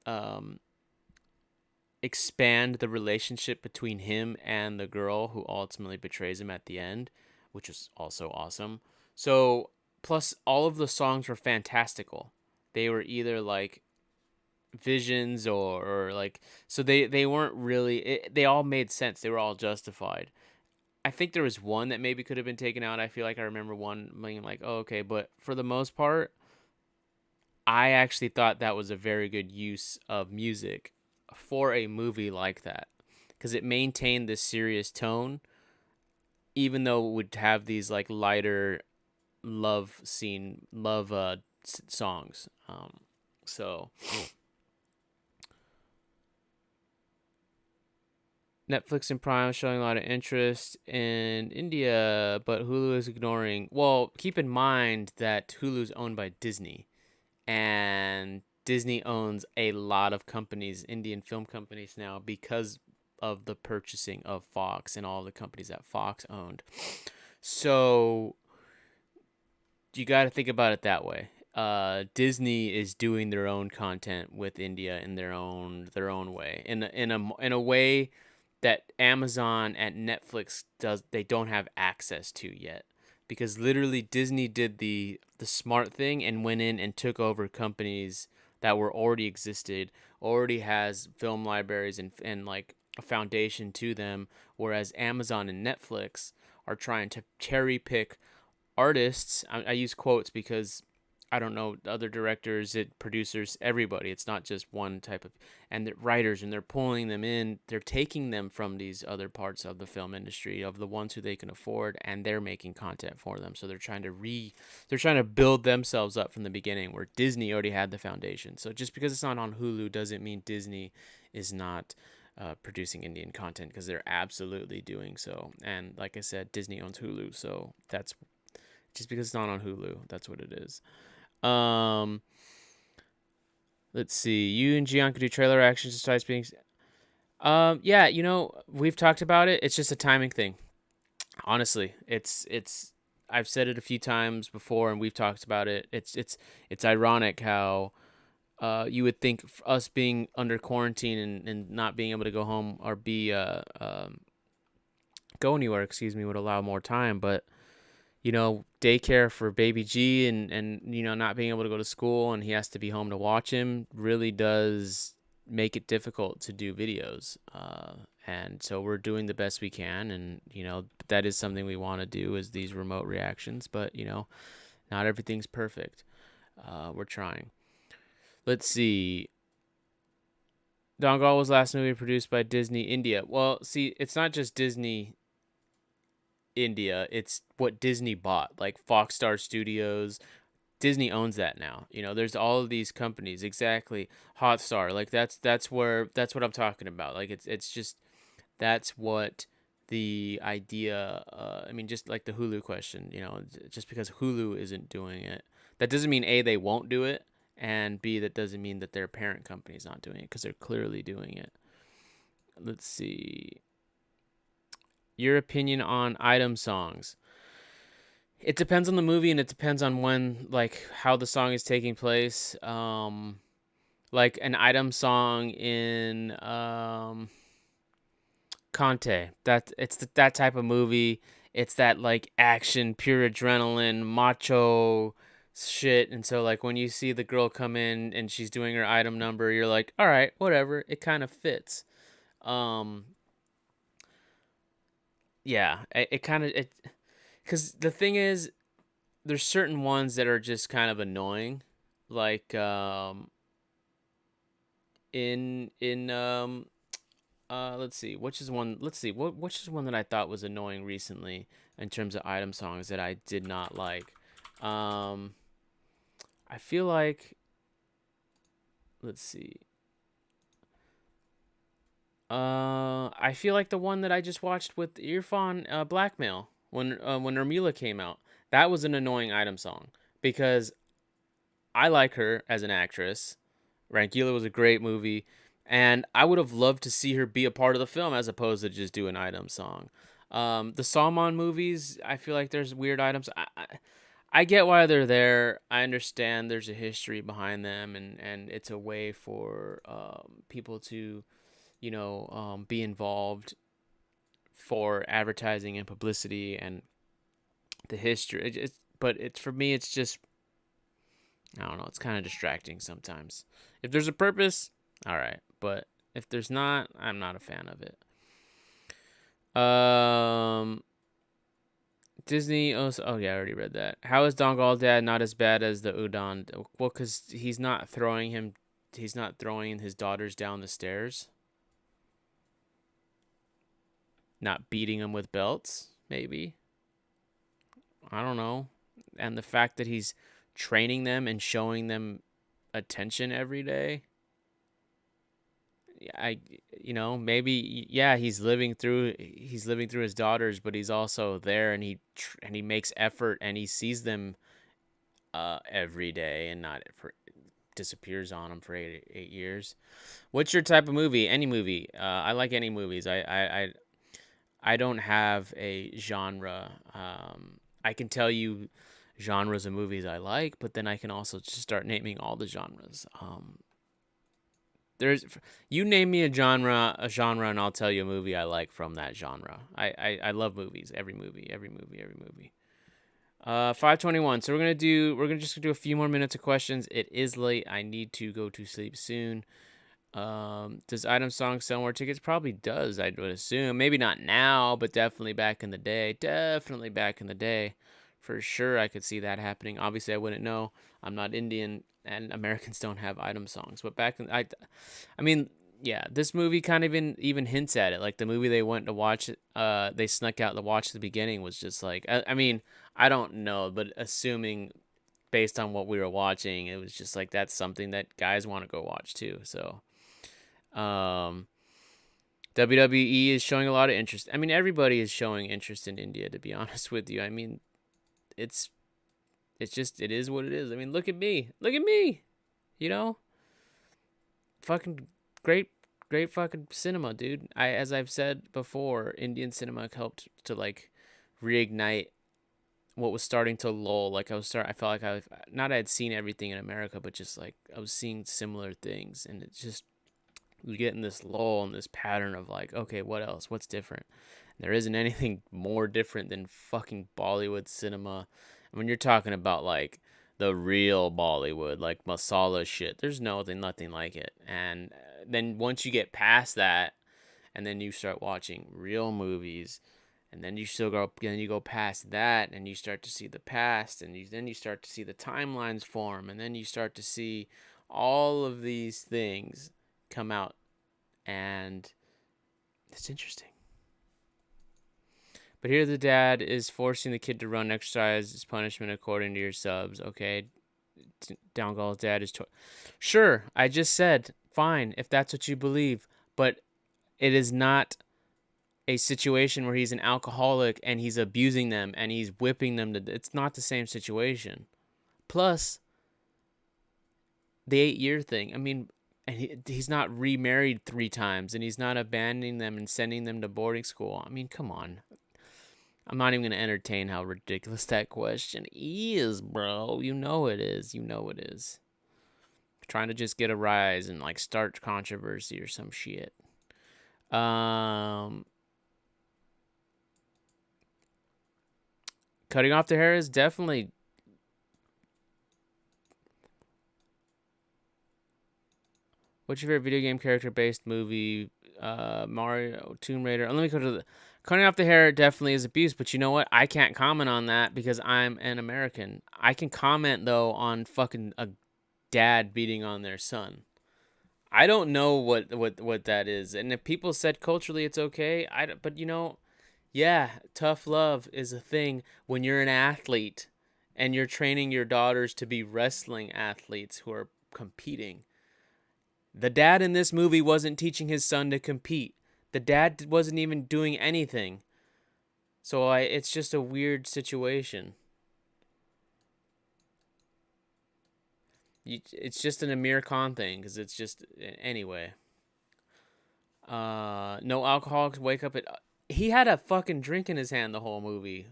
um, expand the relationship between him and the girl who ultimately betrays him at the end, which was also awesome. So, plus all of the songs were fantastical. They were either like visions or like, so they weren't really they all made sense. They were all justified. I think there was one that maybe could have been taken out. I feel like I remember one being like, oh, okay, but for the most part, I actually thought that was a very good use of music for a movie like that, because it maintained this serious tone, even though it would have these like lighter love songs. So Netflix and Prime showing a lot of interest in India, but Hulu is ignoring. Well, keep in mind that Hulu's owned by Disney, and Disney owns a lot of companies, Indian film companies now, because of the purchasing of Fox and all the companies that Fox owned. So you got to think about it that way. Disney is doing their own content with India in their own way, in a way that Amazon and Netflix they don't have access to yet, because literally Disney did the smart thing and went in and took over companies that were already has film libraries and like a foundation to them, whereas Amazon and Netflix are trying to cherry pick artists. I use quotes because I don't know, other directors, producers, everybody. It's not just one type of, and the writers, and they're pulling them in. They're taking them from these other parts of the film industry, of the ones who they can afford, and they're making content for them. So they're trying to build themselves up from the beginning, where Disney already had the foundation. So just because it's not on Hulu doesn't mean Disney is not producing Indian content, because they're absolutely doing so. And like I said, Disney owns Hulu, so that's just because it's not on Hulu, that's what it is. Um, let's see. You and Gian could do trailer actions besides being. Yeah, we've talked about it. It's just a timing thing. Honestly, it's. I've said it a few times before, and we've talked about it. It's ironic how you would think us being under quarantine and not being able to go home or be go anywhere, excuse me, would allow more time, but daycare for baby G and not being able to go to school and he has to be home to watch him really does make it difficult to do videos. And so we're doing the best we can. And, that is something we want to do, is these remote reactions. But, not everything's perfect. We're trying. Let's see. Dongal was last movie produced by Disney India. Well, see, it's not just Disney India, it's what Disney bought, like Foxstar Studios. Disney owns that now. There's all of these companies, exactly. Hotstar, like that's what I'm talking about. Like it's just that's what the idea. I mean, just like the Hulu question. Just because Hulu isn't doing it, that doesn't mean A, they won't do it, and B, that doesn't mean that their parent company's not doing it, because they're clearly doing it. Let's see. Your opinion on item songs. It depends on the movie, and it depends on when, like, how the song is taking place. Like an item song in Conte. That type of movie. It's that like action, pure adrenaline, macho shit. And so like when you see the girl come in and she's doing her item number, you're like, all right, whatever. It kind of fits. Um, yeah, it kind of it. Because the thing is, there's certain ones that are just kind of annoying, like in let's see, which is one. Let's see, which is one that I thought was annoying recently in terms of item songs that I did not like. Um, I feel like, let's see. I feel like the one that I just watched with Irfan, Blackmail, when Ermila came out, that was an annoying item song, because I like her as an actress. Rangila was a great movie, and I would have loved to see her be a part of the film as opposed to just do an item song. The Salman movies, I feel like there's weird items. I get why they're there. I understand there's a history behind them, and it's a way for people to, be involved for advertising and publicity and the history. But it's, for me, it's just, I don't know. It's kind of distracting sometimes. If there's a purpose, all right. But if there's not, I'm not a fan of it. Disney. Oh yeah, I already read that. How is Dongal Dad not as bad as the Udaan? Well, because he's not throwing him. He's not throwing his daughters down the stairs. Not beating them with belts, maybe. I don't know. And the fact that he's training them and showing them attention every day. Maybe, yeah, he's living through his daughters, but he's also there, and he makes effort, and he sees them every day, and not disappears on them for 8 years. What's your type of movie? Any movie. I like any movies. I don't have a genre. I can tell you genres of movies I like, but then I can also just start naming all the genres. There's You name me a genre, and I'll tell you a movie I like from that genre. I love movies. Every movie. 5:21. So we're gonna just do a few more minutes of questions. It is late. I need to go to sleep soon. Does item song sell more tickets? Probably does, I would assume. Maybe not now, but definitely back in the day. For sure, I could see that happening. Obviously, I wouldn't know. I'm not Indian, and Americans don't have item songs. But I mean, yeah, this movie kind of even hints at it. Like the movie they went to watch, they snuck out to watch the beginning was just like, I mean, I don't know, but assuming based on what we were watching, it was just like that's something that guys want to go watch too. So, um, WWE is showing a lot of interest. I mean, everybody is showing interest in India. To be honest with you, I mean, it's it is what it is. I mean, look at me. Look at me. You know? Fucking great fucking cinema, dude. As I've said before, Indian cinema helped to like reignite what was starting to lull. Like I felt like I had seen everything in America, but just like I was seeing similar things, and it's just we get in this lull and this pattern of like, okay, what else? What's different? And there isn't anything more different than fucking Bollywood cinema. When you're talking about like the real Bollywood, like masala shit, there's nothing like it. And then once you get past that, and then you start watching real movies, and then you go past that, and you start to see the past, and then you start to see the timelines form, and then you start to see all of these things come out, and it's interesting. But here the dad is forcing the kid to run exercise as punishment according to your subs. Okay, Downgal's dad is sure. I just said fine if that's what you believe, but it is not a situation where he's an alcoholic and he's abusing them and he's whipping them to. It's not the same situation. Plus, the 8-year thing. I mean, and he's not remarried 3 times, and he's not abandoning them and sending them to boarding school. I mean, come on. I'm not even going to entertain how ridiculous that question is, bro. You know it is. You know it is. Trying to just get a rise and like start controversy or some shit. Cutting off the hair is definitely. What's your favorite video game character based movie? Mario, Tomb Raider. Let me go to the. Cutting off the hair definitely is abuse, but you know what? I can't comment on that because I'm an American. I can comment though on fucking a dad beating on their son. I don't know what that is, and if people said culturally it's okay, but you know, yeah, tough love is a thing when you're an athlete and you're training your daughters to be wrestling athletes who are competing. The dad in this movie wasn't teaching his son to compete. The dad wasn't even doing anything. So it's just a weird situation. It's just an Amir Khan thing because it's just anyway. No alcoholics wake up at. He had a fucking drink in his hand the whole movie.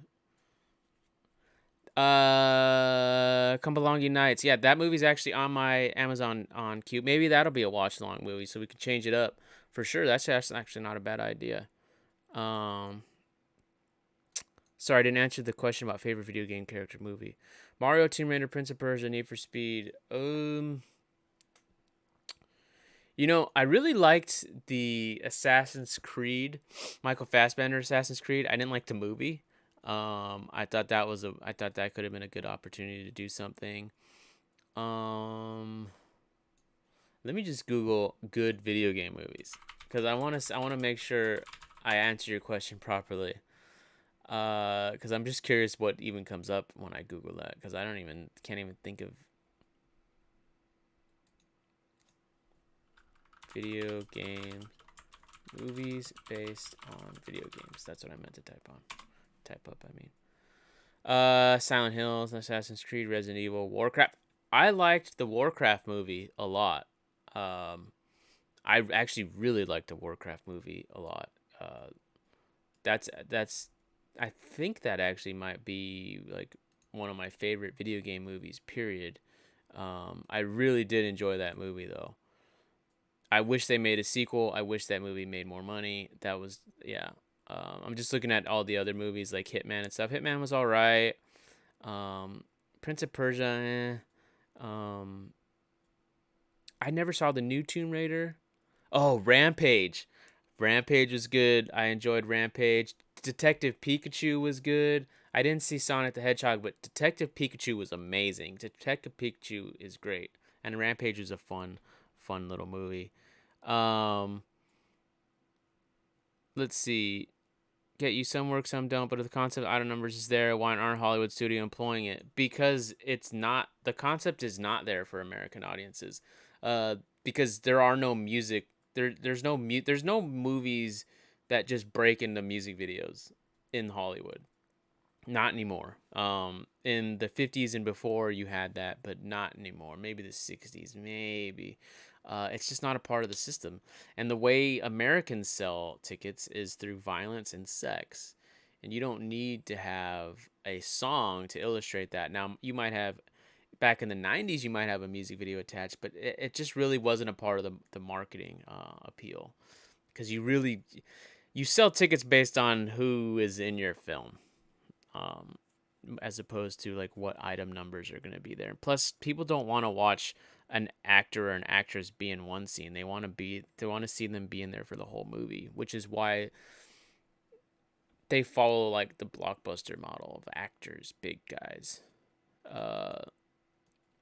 Kumbhalongi Nights. Yeah, that movie's actually on my Amazon on queue. Maybe that'll be a watch along movie, so we can change it up for sure. That's actually not a bad idea. Sorry, I didn't answer the question about favorite video game character movie. Mario, Tomb Raider, Prince of Persia, Need for Speed. You know, I really liked the Assassin's Creed, Michael Fassbender Assassin's Creed. I didn't like the movie. I thought that could have been a good opportunity to do something. Let me just Google good video game movies because I want to make sure I answer your question properly. Because I'm just curious what even comes up when I Google that because I can't even think of video game movies based on video games. That's what I meant to type up, I mean. Silent Hills, Assassin's Creed, Resident Evil, Warcraft. I liked the Warcraft movie a lot. I actually really liked the Warcraft movie a lot. That's I think that actually might be like one of my favorite video game movies, period. I really did enjoy that movie though. I wish they made a sequel. I wish that movie made more money. That was, yeah. I'm just looking at all the other movies like Hitman and stuff. Hitman was all right. Prince of Persia. I never saw the new Tomb Raider. Oh, Rampage. Rampage was good. I enjoyed Rampage. Detective Pikachu was good. I didn't see Sonic the Hedgehog, but Detective Pikachu was amazing. Detective Pikachu is great, and Rampage was a fun little movie. Um, let's see. Get you some work, some don't, but if the concept of item numbers is there, why aren't Hollywood studio employing it? Because it's not, the concept is not there for American audiences. Because there are no music there's no movies that just break into music videos in Hollywood. Not anymore. In the 50s and before you had that, but not anymore. Maybe the 60s, maybe. It's just not a part of the system. And the way Americans sell tickets is through violence and sex. And you don't need to have a song to illustrate that. Now, you might have, back in the 90s, you might have a music video attached, but it just really wasn't a part of the marketing appeal. Because you sell tickets based on who is in your film, um, as opposed to like what item numbers are going to be there. Plus, people don't want to watch an actor or an actress be in one scene. They want to see them be in there for the whole movie, which is why they follow like the blockbuster model of actors, big guys. Uh,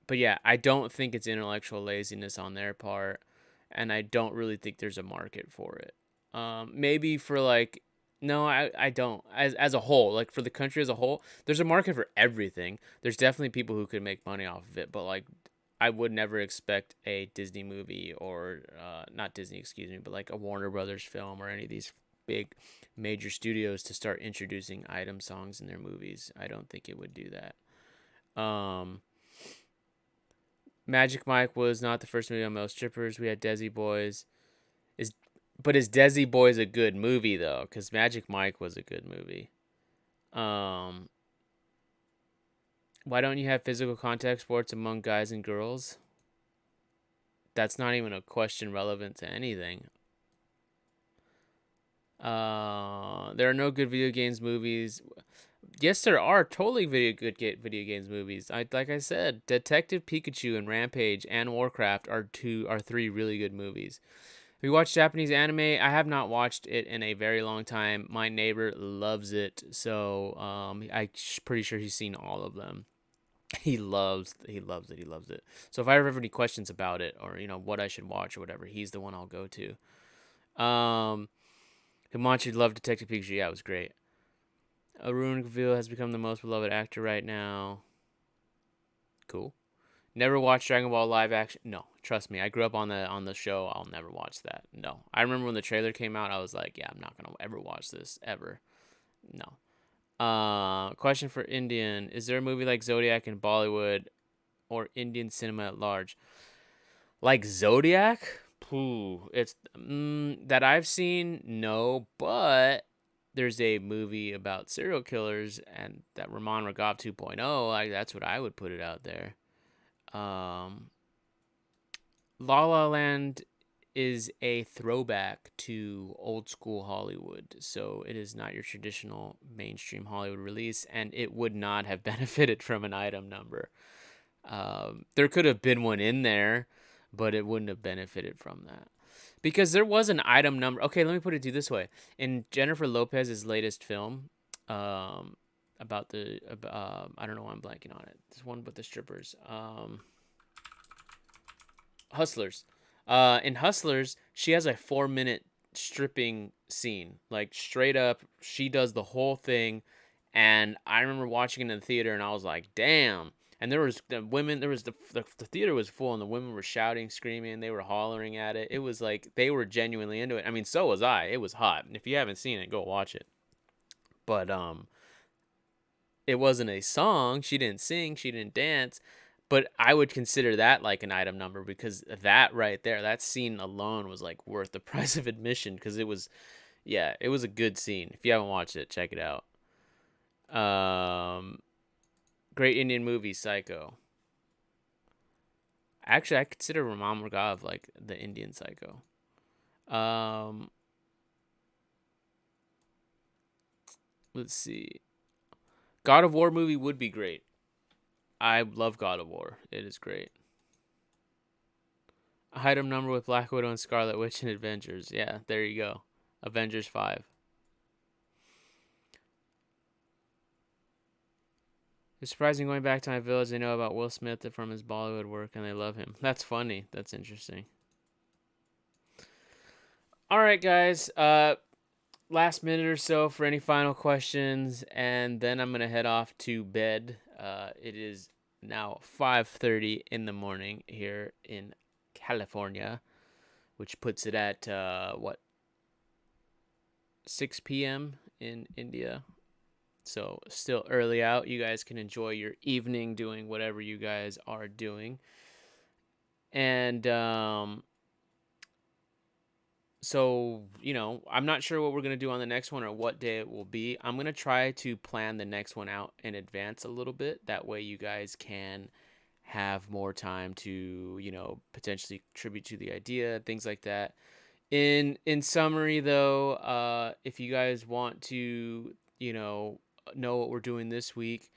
but yeah, I don't think it's intellectual laziness on their part, and I don't really think there's a market for it. Maybe for like, no, I don't. As a whole, like for the country as a whole, there's a market for everything. There's definitely people who could make money off of it, but like, I would never expect a Disney movie or not Disney, excuse me, but like a Warner Brothers film or any of these big major studios to start introducing item songs in their movies. I don't think it would do that. Magic Mike was not the first movie on Male Strippers. We had Desi Boys. Is but is Desi Boys a good movie though? Because Magic Mike was a good movie. Um, why don't you have physical contact sports among guys and girls? That's not even a question relevant to anything. There are no good video games movies. Yes, there are totally video games movies. Like I said, Detective Pikachu and Rampage and Warcraft are three really good movies. We watched Japanese anime. I have not watched it in a very long time. My neighbor loves it, so I'm pretty sure he's seen all of them. He loves it. He loves it. So if I ever have any questions about it, or what I should watch or whatever, he's the one I'll go to. Himanshu loved Detective Pikachu. Yeah, it was great. Arun Gavil has become the most beloved actor right now. Cool. Never watched Dragon Ball live action. No, trust me. I grew up on the show. I'll never watch that. No. I remember when the trailer came out. I was like, yeah, I'm not gonna ever watch this ever. No. Question for Indian: is there a movie like Zodiac in Bollywood or Indian cinema at large? Like Zodiac? Pooh, it's that I've seen. No, but there's a movie about serial killers and that Raman Raghav 2.0. That's what I would put it out there. Um, La La Land is a throwback to old school Hollywood, so it is not your traditional mainstream Hollywood release, and it would not have benefited from an item number. There could have been one in there, but it wouldn't have benefited from that. Because there was an item number. Okay, let me put it to you this way. In Jennifer Lopez's latest film, about I don't know why I'm blanking on it. This one with the strippers. Hustlers. In Hustlers, she has a 4-minute stripping scene. Like straight up, she does the whole thing. And I remember watching it in the theater, and I was like, "Damn!" And there was the women. There was the theater was full, and the women were shouting, screaming. They were hollering at it. It was like they were genuinely into it. I mean, so was I. It was hot. If you haven't seen it, go watch it. But it wasn't a song. She didn't sing. She didn't dance. But I would consider that like an item number because that right there, that scene alone was like worth the price of admission because it was, yeah, it was a good scene. If you haven't watched it, check it out. Um, Great Indian movie, Psycho. Actually, I consider Raman Raghav like the Indian Psycho. Um, let's see. God of War movie would be great. I love God of War. It is great. Item number with Black Widow and Scarlet Witch and Avengers. Yeah, there you go. Avengers 5. It's surprising going back to my village. They know about Will Smith from his Bollywood work and they love him. That's funny. That's interesting. All right, guys. Last minute or so for any final questions, and then I'm gonna head off to bed. It is now 5:30 in the morning here in California, which puts it at what 6 p.m. in India. So still early out. You guys can enjoy your evening doing whatever you guys are doing, and so I'm not sure what we're going to do on the next one or what day it will be. I'm going to try to plan the next one out in advance a little bit, that way you guys can have more time to potentially contribute to the idea, things like that. In summary though, if you guys want to know what we're doing this week,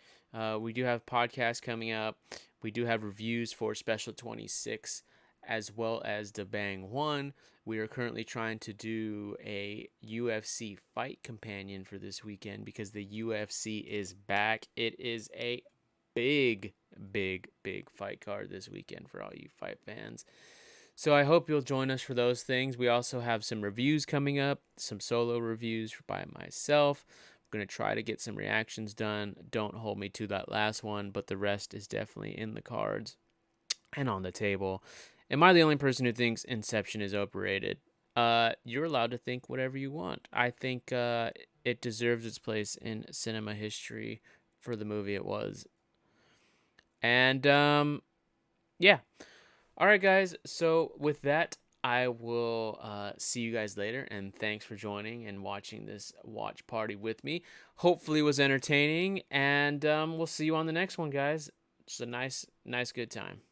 we do have podcasts coming up. We do have reviews for Special 26 as well as the Bang 1. We are currently trying to do a UFC fight companion for this weekend because the UFC is back. It is a big, big, big fight card this weekend for all you fight fans. So I hope you'll join us for those things. We also have some reviews coming up, some solo reviews by myself. I'm going to try to get some reactions done. Don't hold me to that last one, but the rest is definitely in the cards and on the table. Am I the only person who thinks Inception is overrated? You're allowed to think whatever you want. I think it deserves its place in cinema history for the movie it was. And yeah. All right, guys. So with that, I will see you guys later. And thanks for joining and watching this watch party with me. Hopefully it was entertaining. And we'll see you on the next one, guys. Just a nice, good time.